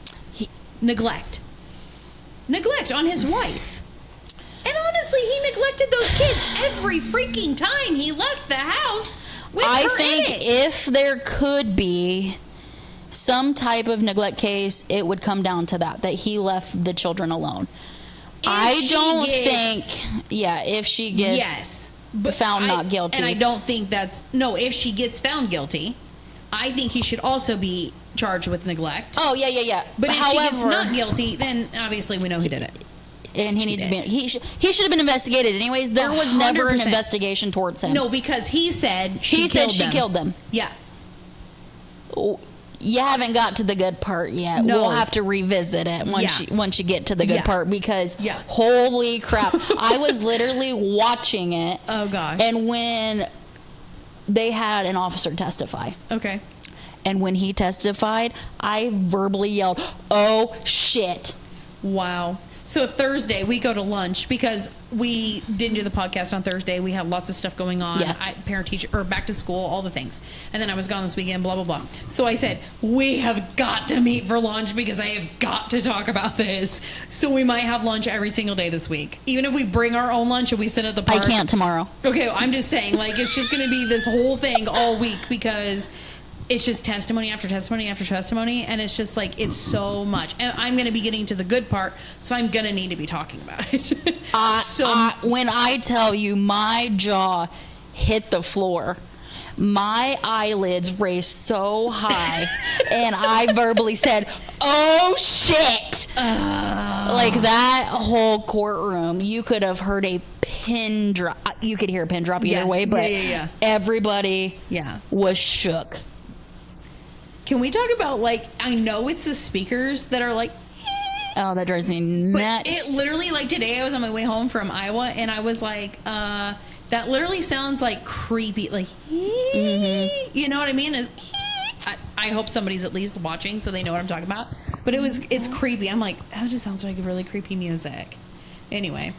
Neglect on his wife. And honestly, he neglected those kids every freaking time he left the house with her in it. I think if there could be some type of neglect case, it would come down to that he left the children alone. If she gets found not guilty. And I don't think if she gets found guilty, I think he should also be charged with neglect. Oh, yeah. But if she gets not guilty, then obviously we know he did it. And he needs to be. He should have been investigated. Anyways, there was never an investigation towards him. No, because he said she killed them. Yeah. You haven't got to the good part yet. No. We'll have to revisit it once you get to the good part because holy crap. I was literally watching it. Oh gosh. And when they had an officer testify. Okay. And when he testified, I verbally yelled, "Oh shit." Wow. So Thursday we go to lunch because we didn't do the podcast on Thursday. We had lots of stuff going on. Yeah. Parent teacher or back to school, all the things. And then I was gone this weekend, blah, blah, blah. So I said, we have got to meet for lunch because I have got to talk about this. So we might have lunch every single day this week. Even if we bring our own lunch and we sit at the park. I can't tomorrow. Okay, I'm just saying, like, it's just going to be this whole thing all week because it's just testimony after testimony after testimony, and it's just like, it's so much. And I'm going to be getting to the good part, so I'm going to need to be talking about it. When I tell you my jaw hit the floor, my eyelids raised so high, and I verbally said, "Oh shit!" Like that whole courtroom, you could have heard a pin drop. You could hear a pin drop either way, but everybody was shook. Can we talk about, like, I know it's the speakers that are like, oh, that drives me nuts. But it literally, like, today I was on my way home from Iowa and I was like, that literally sounds like creepy, like, you know what I mean? I hope somebody's at least watching so they know what I'm talking about. But it's creepy. I'm like, that just sounds like really creepy music. Anyway.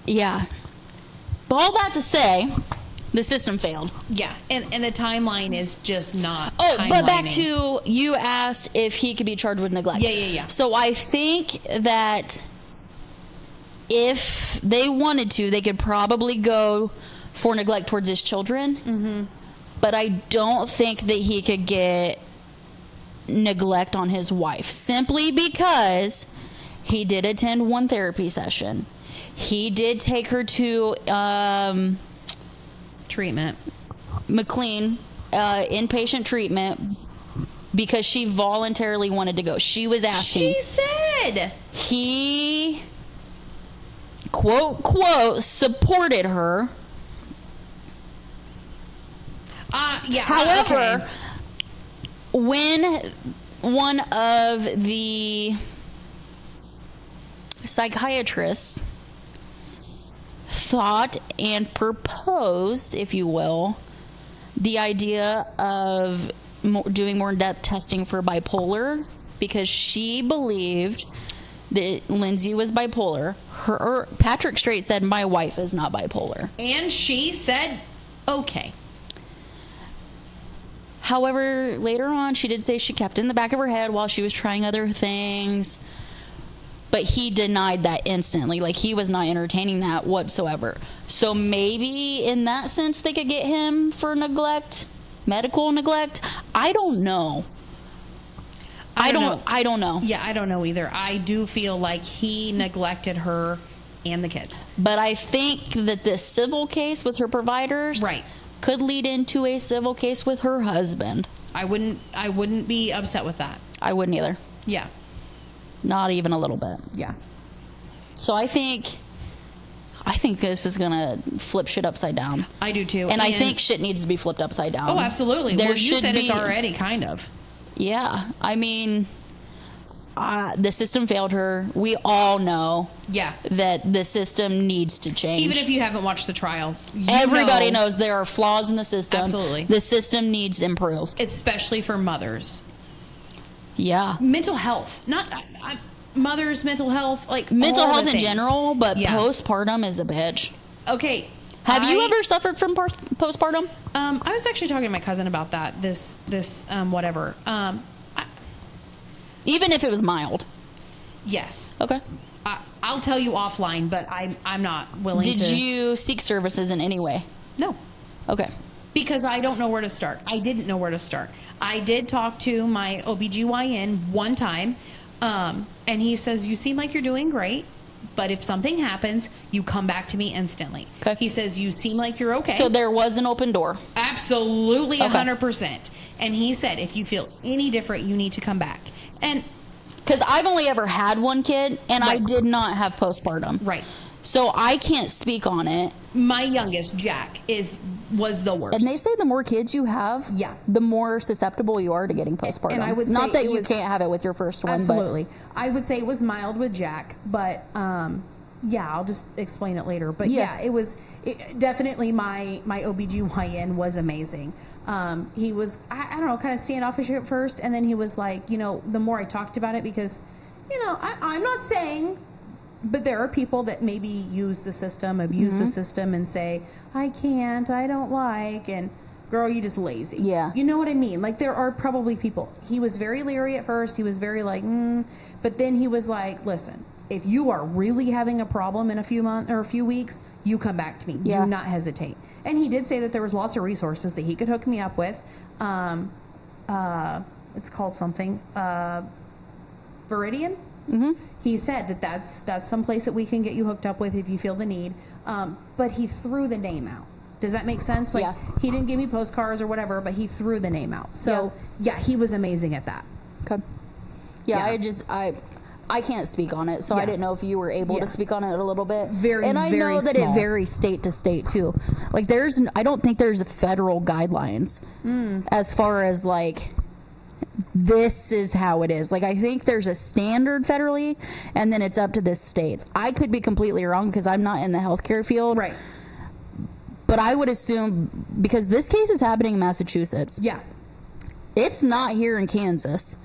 Yeah. But all that to say, the system failed. Yeah, and the timeline is just not. Oh, but back to, you asked if he could be charged with neglect. Yeah. So I think that if they wanted to, they could probably go for neglect towards his children. Mm-hmm. But I don't think that he could get neglect on his wife, simply because he did attend one therapy session. He did take her to treatment, McLean, inpatient treatment, because she voluntarily wanted to go. She was asking. She said he, quote, supported her. Yeah. However, when one of the psychiatrists thought and proposed, if you will, the idea of doing more in-depth testing for bipolar, because she believed that Lindsay was bipolar. Patrick straight said, my wife is not bipolar. And she said, okay. However, later on, she did say she kept it in the back of her head while she was trying other things. But he denied that instantly. Like, he was not entertaining that whatsoever. So maybe in that sense they could get him for neglect, medical neglect. I don't know. I don't know. Yeah, I don't know either. I do feel like he neglected her and the kids. But I think that this civil case with her providers could lead into a civil case with her husband. I wouldn't be upset with that. I wouldn't either. Yeah. Not even a little bit. Yeah. So I think this is gonna flip shit upside down. I do too. And I think shit needs to be flipped upside down. Oh, absolutely. Well, you said it's already kind of. Yeah. I mean, the system failed her. We all know that the system needs to change. Even if you haven't watched the trial. Everybody knows there are flaws in the system. Absolutely. The system needs improved. Especially for mothers. Yeah. Mental health. Not mothers' mental health. Like mental all health the in things. general, but postpartum is a bitch. Okay. Have you ever suffered from postpartum? I was actually talking to my cousin about that. This whatever. Even if it was mild. Yes. Okay. I'll tell you offline, but I'm not willing to. Did you seek services in any way? No. Okay. Because I don't know where to start. I didn't know where to start. I did talk to my OBGYN one time, and he says, you seem like you're doing great, but if something happens, you come back to me instantly. Okay. He says, you seem like you're okay. So there was an open door. Absolutely, 100%. And he said, if you feel any different, you need to come back. And because I've only ever had one kid, and I did not have postpartum. Right. So I can't speak on it. My youngest, Jack, was the worst. And they say the more kids you have, the more susceptible you are to getting postpartum. And I would not say that you can't have it with your first one. Absolutely. But I would say it was mild with Jack, but I'll just explain it later. But it was definitely my OBGYN was amazing. He was, I don't know, kind of standoffish at first, and then he was like, the more I talked about it, because, I'm not saying But there are people that maybe use the system, abuse the system, and say, I can't, I don't like, and girl, you just lazy. Yeah. You know what I mean? Like, there are probably people. He was very leery at first. He was very like, but then he was like, listen, if you are really having a problem in a few months or a few weeks, you come back to me. Yeah. Do not hesitate. And he did say that there was lots of resources that he could hook me up with. It's called something, Viridian. Mm-hmm. He said that that's some place that we can get you hooked up with if you feel the need. But he threw the name out. Does that make sense? Like, he didn't give me postcards or whatever, but he threw the name out. So yeah, he was amazing at that. Okay. Yeah. I can't speak on it, so I didn't know if you were able to speak on it a little bit. And I know that it varies state to state too. Like, I don't think there's federal guidelines as far as like, this is how it is. Like, I think there's a standard federally, and then it's up to the states. I could be completely wrong because I'm not in the healthcare field. Right. But I would assume, because this case is happening in Massachusetts. Yeah. It's not here in Kansas.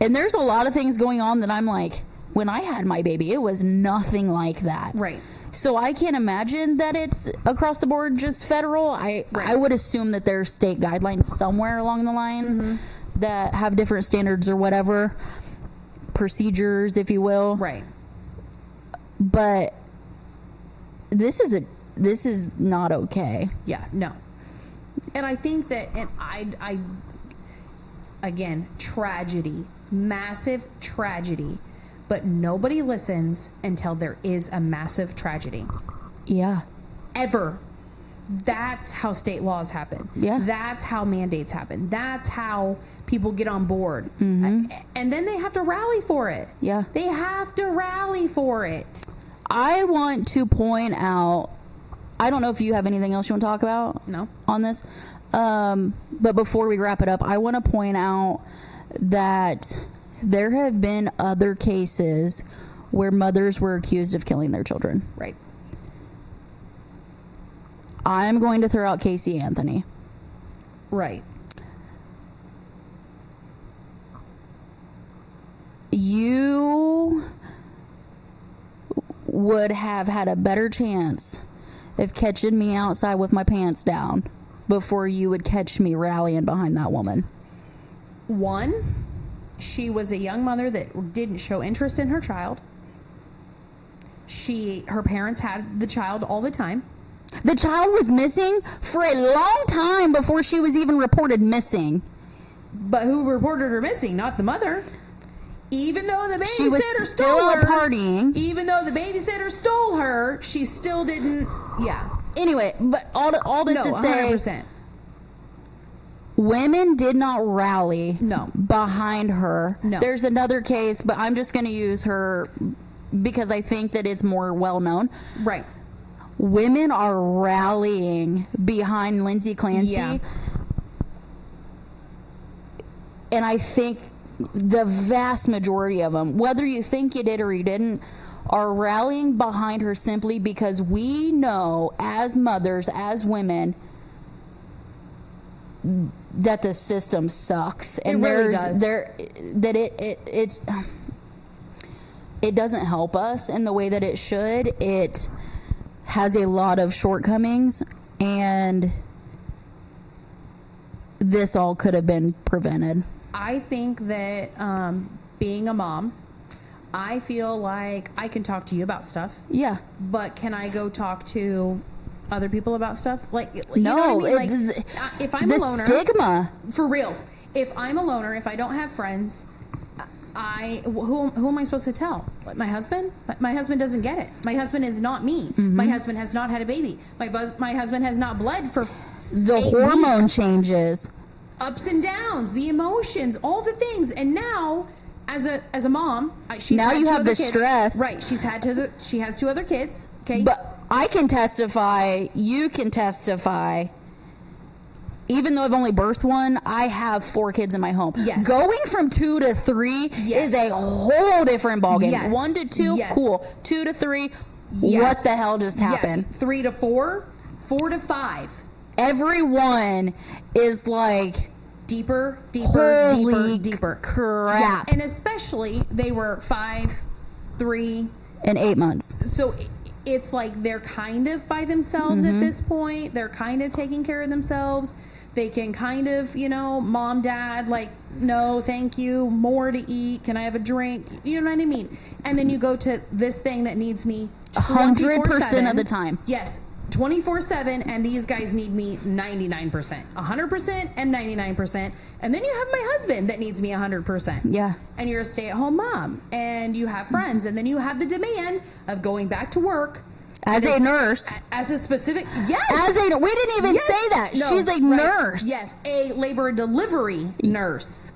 And there's a lot of things going on that I'm like, when I had my baby, it was nothing like that. Right. So I can't imagine that it's across the board just federal. I would assume that there's state guidelines somewhere along the lines that have different standards or whatever, procedures, if you will. Right. But this is not okay. Yeah, no. And I think that, and I again, tragedy, massive tragedy, but nobody listens until there is a massive tragedy. Yeah. Ever. That's how state laws happen. Yeah. That's how mandates happen. That's how people get on board. Mm-hmm. And then they have to rally for it. Yeah. They have to rally for it. I want to point out, I don't know if you have anything else you want to talk about. No. On this. But before we wrap it up, I want to point out that there have been other cases where mothers were accused of killing their children. Right. I'm going to throw out Casey Anthony. Right. You would have had a better chance of catching me outside with my pants down before you would catch me rallying behind that woman. One, she was a young mother that didn't show interest in her child. Her parents had the child all the time. The child was missing for a long time before she was even reported missing. But who reported her missing? Not the mother. Even though the She was babysitter still stole out her. partying. Even though the babysitter stole her, she still didn't. Yeah. Anyway, but all this No, to say, 100%. women did not rally No. behind her. No. There's another case, but I'm just going to use her because I think that it's more well known. Right. Women are rallying behind Lindsay Clancy. Yeah. And I think the vast majority of them, whether you think you did or you didn't, are rallying behind her simply because we know as mothers, as women, that the system sucks. And it really there's does. it doesn't help us in the way that it should. It has a lot of shortcomings, and this all could have been prevented. I think that being a mom, I feel like I can talk to you about stuff. Yeah. But can I go talk to other people about stuff? Like, you No, know what I mean? Like, if I'm a loner, stigma. for real, if I'm a loner, if I don't have friends, who am I supposed to tell? What, my husband? My husband doesn't get it. My husband is not me. Mm-hmm. My husband has not had a baby. My husband has not bled for The 8 hormone weeks. changes. Ups and downs, the emotions, all the things. And now, as a mom, she's Now had you 2 have other the kids. stress. Right. She has 2 other kids. Okay. But I can testify, you can testify, even though I've only birthed one, I have 4 kids in my home. Yes. Going from 2 to 3 Yes. is a whole different ballgame. Yes. 1 to 2, Yes. cool. 2 to 3, Yes. what the hell just happened? Yes. 3 to 4, 4 to 5. Everyone is like, Deeper, deeper, holy deeper. crap. Yeah. And especially they were 5, 3, In 8 months. So it's like they're kind of by themselves at this point. They're kind of taking care of themselves. They can kind of, mom, dad, like, no, thank you, more to eat. Can I have a drink? You know what I mean? And then you go to this thing that needs me 100% of the time. Yes, 24/7, and these guys need me 99%. 100% and 99%. And then you have my husband that needs me 100%. Yeah. And you're a stay-at-home mom, and you have friends, and then you have the demand of going back to work. As a nurse. As a specific, yes. We didn't even say that. No, she's a nurse. Yes, a labor and delivery nurse.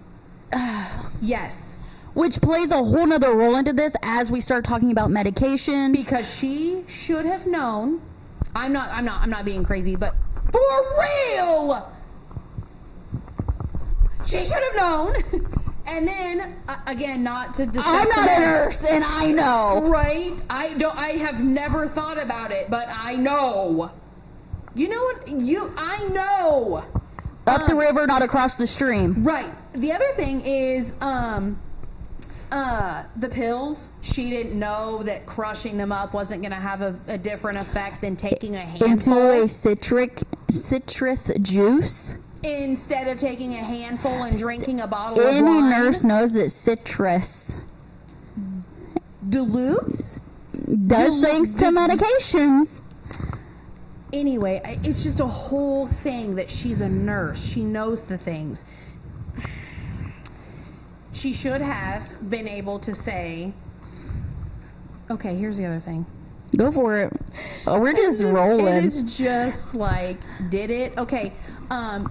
Yes. Which plays a whole nother role into this as we start talking about medications. Because she should have known. I'm not being crazy, but for real, she should have known. And then again, not to discuss. I'm not a nurse, and I know. Right? I have never thought about it, but I know. You know what? I know. Up the river, not across the stream. Right. The other thing is, the pills. She didn't know that crushing them up wasn't going to have a different effect than taking a handful. Into a citrus juice. Instead of taking a handful and drinking a bottle of wine. Any nurse knows that citrus dilutes does things to medications. Anyway, it's just a whole thing that she's a nurse. She knows the things. She should have been able to say, okay, here's the other thing. Go for it. Oh, we're just rolling. It is just like, did it? Okay.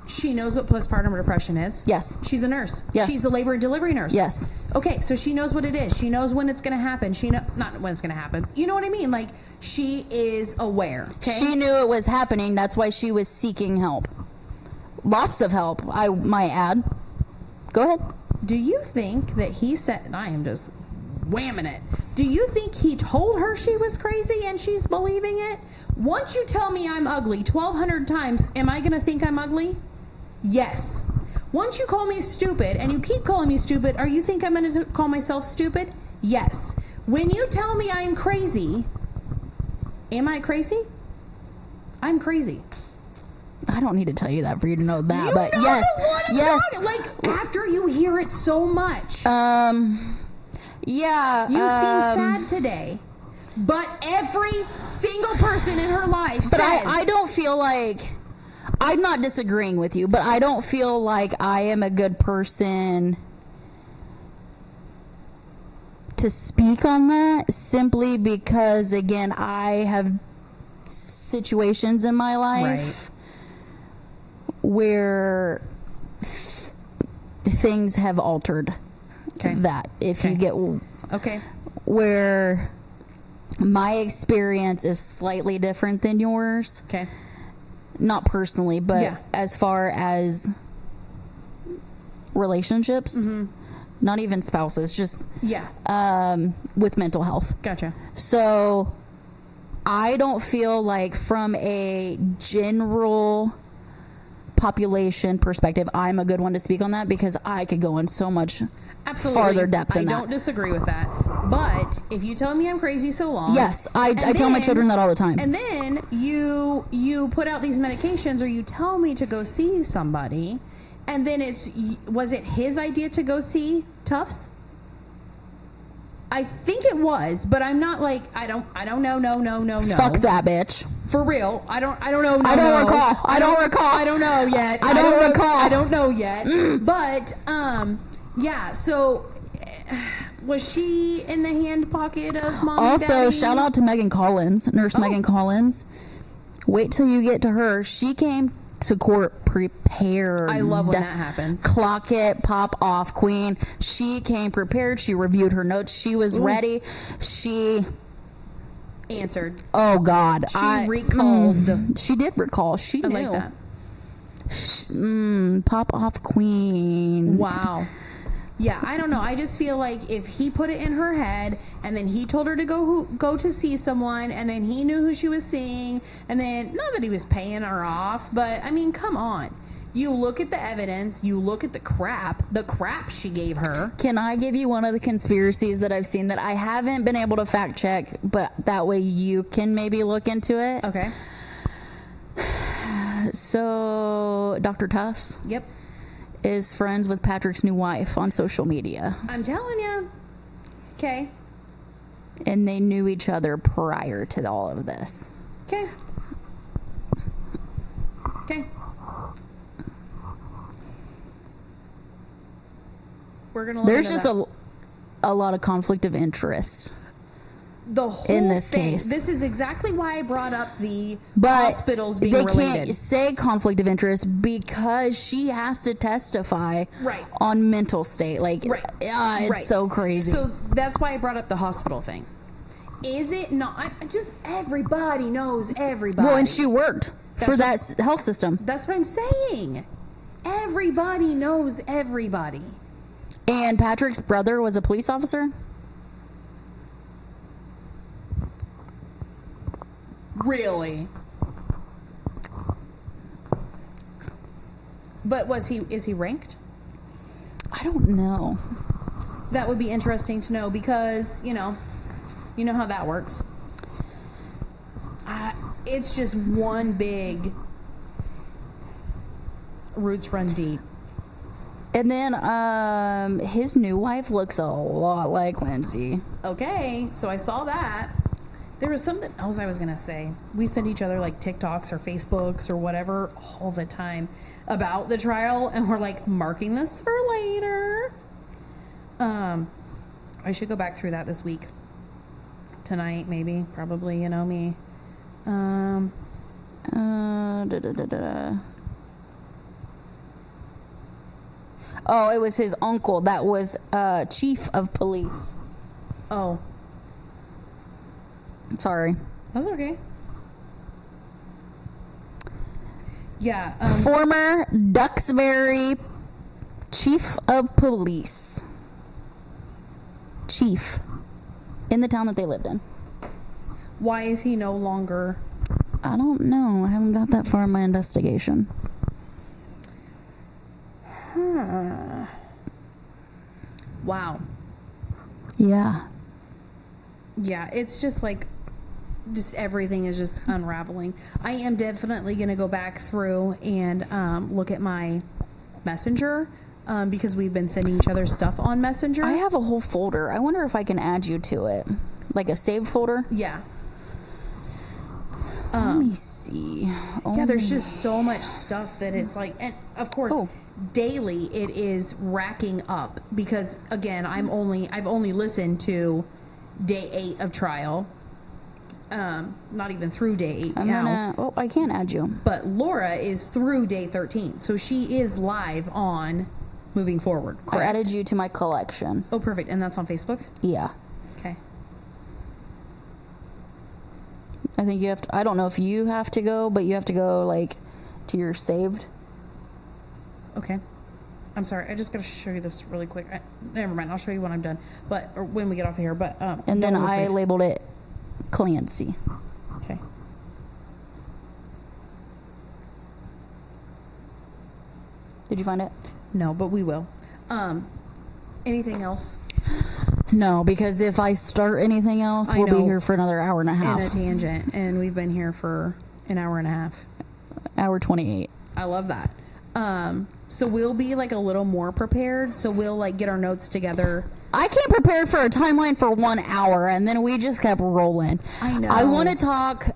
She knows what postpartum depression is. Yes. She's a nurse. Yes. She's a labor and delivery nurse. Yes. Okay, so she knows what it is. She knows when it's going to happen. Not when it's going to happen. You know what I mean? Like, she is aware. Okay? She knew it was happening. That's why she was seeking help. Lots of help, I might add. Go ahead. Do you think that he said, and I am just whamming it. Do you think he told her she was crazy and she's believing it? Once you tell me I'm ugly 1,200 times, am I going to think I'm ugly? Yes. Once you call me stupid and you keep calling me stupid, are you think I'm going to call myself stupid? Yes. When you tell me I'm crazy, am I crazy? I'm crazy. I don't need to tell you that for you to know that, You but know yes, the one I'm yes. talking- like after you hear it so much. Yeah. You seem sad today. But every single person in her life But says... I don't feel like... I'm not disagreeing with you, but I don't feel like I am a good person to speak on that simply because, again, I have situations in my life where things have altered that. If you get... Okay. Where my experience is slightly different than yours. Okay. Not personally, but as far as relationships, not even spouses, just with mental health. Gotcha. So I don't feel like from a general population perspective, I'm a good one to speak on that because I could go in so much farther depth than that. I don't disagree with that. But if you tell me I'm crazy so long... Yes, I tell my children that all the time. And then you put out these medications or you tell me to go see somebody and then was it his idea to go see Tufts? I think it was, but I'm not like I don't know. No. Fuck that bitch. For real. I don't know. I don't recall. I don't recall. I don't know yet. I don't recall. I don't know yet. But yeah, so was she in the hand pocket of mom and Also, daddy? shout out to Megan Collins, Nurse Megan Collins. Wait till you get to her. She came to court prepared. I love when that happens. Clock it, pop off, queen. She came prepared. She reviewed her notes. She was ready. She answered. Oh God, She recalled. She did recall. She knew. I like that. Pop off, queen. Wow. Yeah, I don't know. I just feel like if he put it in her head and then he told her to go to see someone and then he knew who she was seeing and then, not that he was paying her off, but I mean, come on. You look at the evidence, you look at the crap she gave her. Can I give you one of the conspiracies that I've seen that I haven't been able to fact check, but that way you can maybe look into it? Okay. So, Dr. Tufts Yep. is friends with Patrick's new wife on social media. I'm telling you. Okay. And they knew each other prior to all of this. Okay. Okay. We're gonna. There's just a lot of conflict of interest. The whole in this thing. case. This is exactly why I brought up the But hospitals being they related. can't say conflict of interest because she has to testify Right. on mental state. Like, Right. it's Right. so crazy. So that's why I brought up the hospital thing. Is it not? Just everybody knows everybody. well, and she worked for That's that what- health system. That's what I'm saying. Everybody knows everybody. And Patrick's brother was a police officer. Really? But is he ranked? I don't know. That would be interesting to know because, you know how that works. It's just one big roots run deep. And then his new wife looks a lot like Lindsay. Okay, so I saw that. There was something else I was going to say. We send each other like TikToks or Facebooks or whatever all the time about the trial, and we're like marking this for later. I should go back through that this week. Tonight, maybe. Probably, you know me. Oh, it was his uncle that was chief of police. Oh, Sorry. that's okay. Yeah. Former Duxbury chief of police. Chief. In the town that they lived in. Why is he no longer? I don't know. I haven't got that far in my investigation. Wow. Yeah. Yeah, it's just like, just everything is just unraveling. I am definitely going to go back through and look at my Messenger because we've been sending each other stuff on Messenger. I have a whole folder. I wonder if I can add you to it. Like a saved folder? Yeah. Let me see. Yeah, there's just so much stuff that it's like, and of course, daily it is racking up because again, I've only listened to day 8 of trial. Not even through day 8 now. I can't add you. But Laura is through day 13, so she is live on Moving Forward. I Correct? added you to my collection. Oh, perfect. And that's on Facebook? Yeah. Okay. I think you have to, I don't know if you have to go, but you have to go like to your saved. Okay. I'm sorry. I just got to show you this really quick. Never mind. I'll show you when I'm done. Or when we get off of here. But And then don't be I afraid. labeled it Clancy. Okay. Did you find it? No, but we will. Anything else? No, because if I start anything else, I we'll be know. here for another hour and a half. In a tangent, and we've been here for an hour and a half. Hour 28. I love that. So we'll be like a little more prepared. So we'll like get our notes together. I came prepared for a timeline for 1 hour, and then we just kept rolling. I know. I want to talk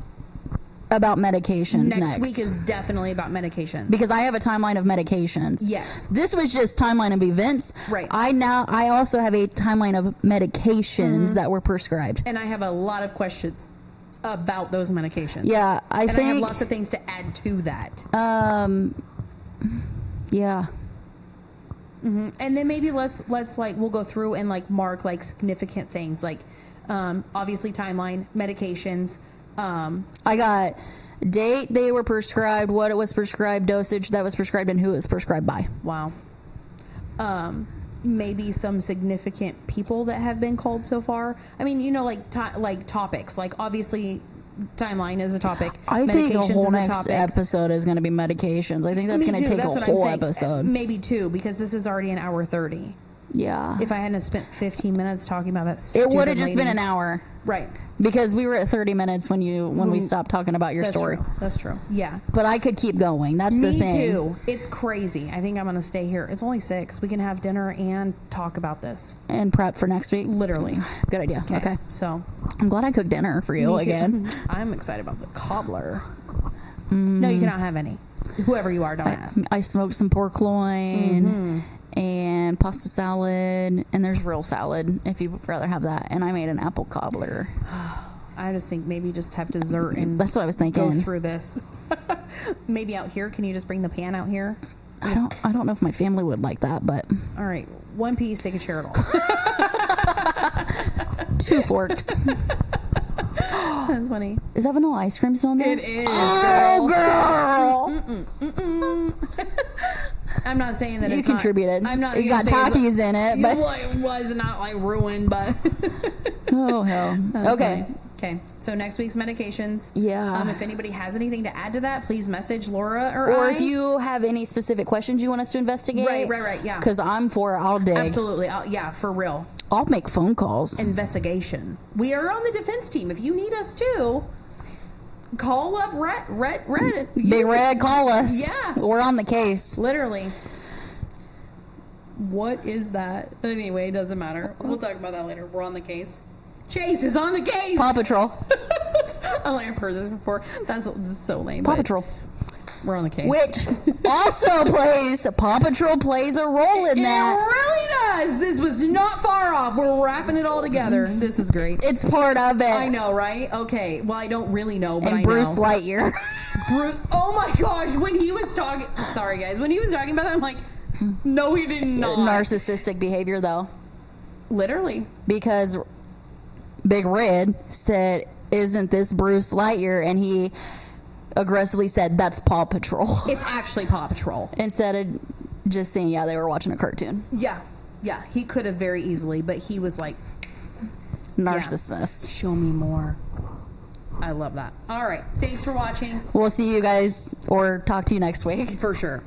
about medications next. Next week is definitely about medications. because I have a timeline of medications. Yes. This was just timeline of events. Right. I also have a timeline of medications that were prescribed. And I have a lot of questions about those medications. Yeah, I And think I have lots of things to add to that. yeah. And then maybe let's like we'll go through and like mark like significant things like obviously timeline, medications. I got date they were prescribed, what it was prescribed, dosage that was prescribed, and who it was prescribed by. Wow. Maybe some significant people that have been called so far. I mean, you know, like topics. Like obviously, timeline is a topic. I think a Medications whole is next topic. episode is going to be medications. I think that's Me going to too, take that's a what I'm whole saying. episode. Maybe 2, because this is already an hour 30. Yeah. If I hadn't spent 15 minutes talking about that It stupid would have just been lady. an hour. Right. Because we were at 30 minutes when we stopped talking about your That's story. true. That's true. Yeah. But I could keep going. That's the Me thing. too. It's crazy. I think I'm going to stay here. It's only 6. We can have dinner and talk about this. And prep for next week. Literally. Good idea. Okay. So, I'm glad I cooked dinner for you me too. again. I'm excited about the cobbler. No, you cannot have any. Whoever you are, don't ask. I smoked some pork loin and pasta salad, and there's real salad if you'd rather have that. And I made an apple cobbler. I just think maybe just have dessert and That's what I was go thinking. through this. Maybe out here. Can you just bring the pan out here? I don't know if my family would like that, but All right. 1 piece. They can share it all. 2 forks. That's funny. Is that vanilla ice cream still in there? It is. Oh, girl. I'm not saying that You it's contributed. Not, I'm not. You got Takis in it, but it was not like ruined, but. oh hell. Okay. Okay. So next week's medications. Yeah. If anybody has anything to add to that, please message Laura or Or I. if you have any specific questions you want us to investigate. Right. Yeah. Because I'm for it. I'll dig. Absolutely. Yeah, for real. I'll make phone calls. Investigation. We are on the defense team. If you need us to, call up Red. Big Red, call us. Yeah. We're on the case. Literally. What is that? Anyway, it doesn't matter. We'll talk about that later. We're on the case. Chase is on the case. Paw Patrol. I like heard this before. This is so lame. Paw but Patrol. We're on the case. Which also Paw Patrol plays a role in that. It really does. This was not far off. We're wrapping it all together. This is great. It's part of it. I know, right? Okay. Well, I don't really know, but And I Bruce know. Lightyear. Oh my gosh! When he was talking, sorry guys. When he was talking about that, I'm like, no, he did not. Narcissistic behavior, though. Literally. Because Big Red said, "Isn't this Bruce Lightyear?" And he aggressively said, "That's Paw Patrol." It's actually Paw Patrol. Instead of just saying, "Yeah, they were watching a cartoon." Yeah. He could have very easily, but he was like, Narcissist. show me more. I love that. All right. Thanks for watching. We'll see you guys or talk to you next week. For sure.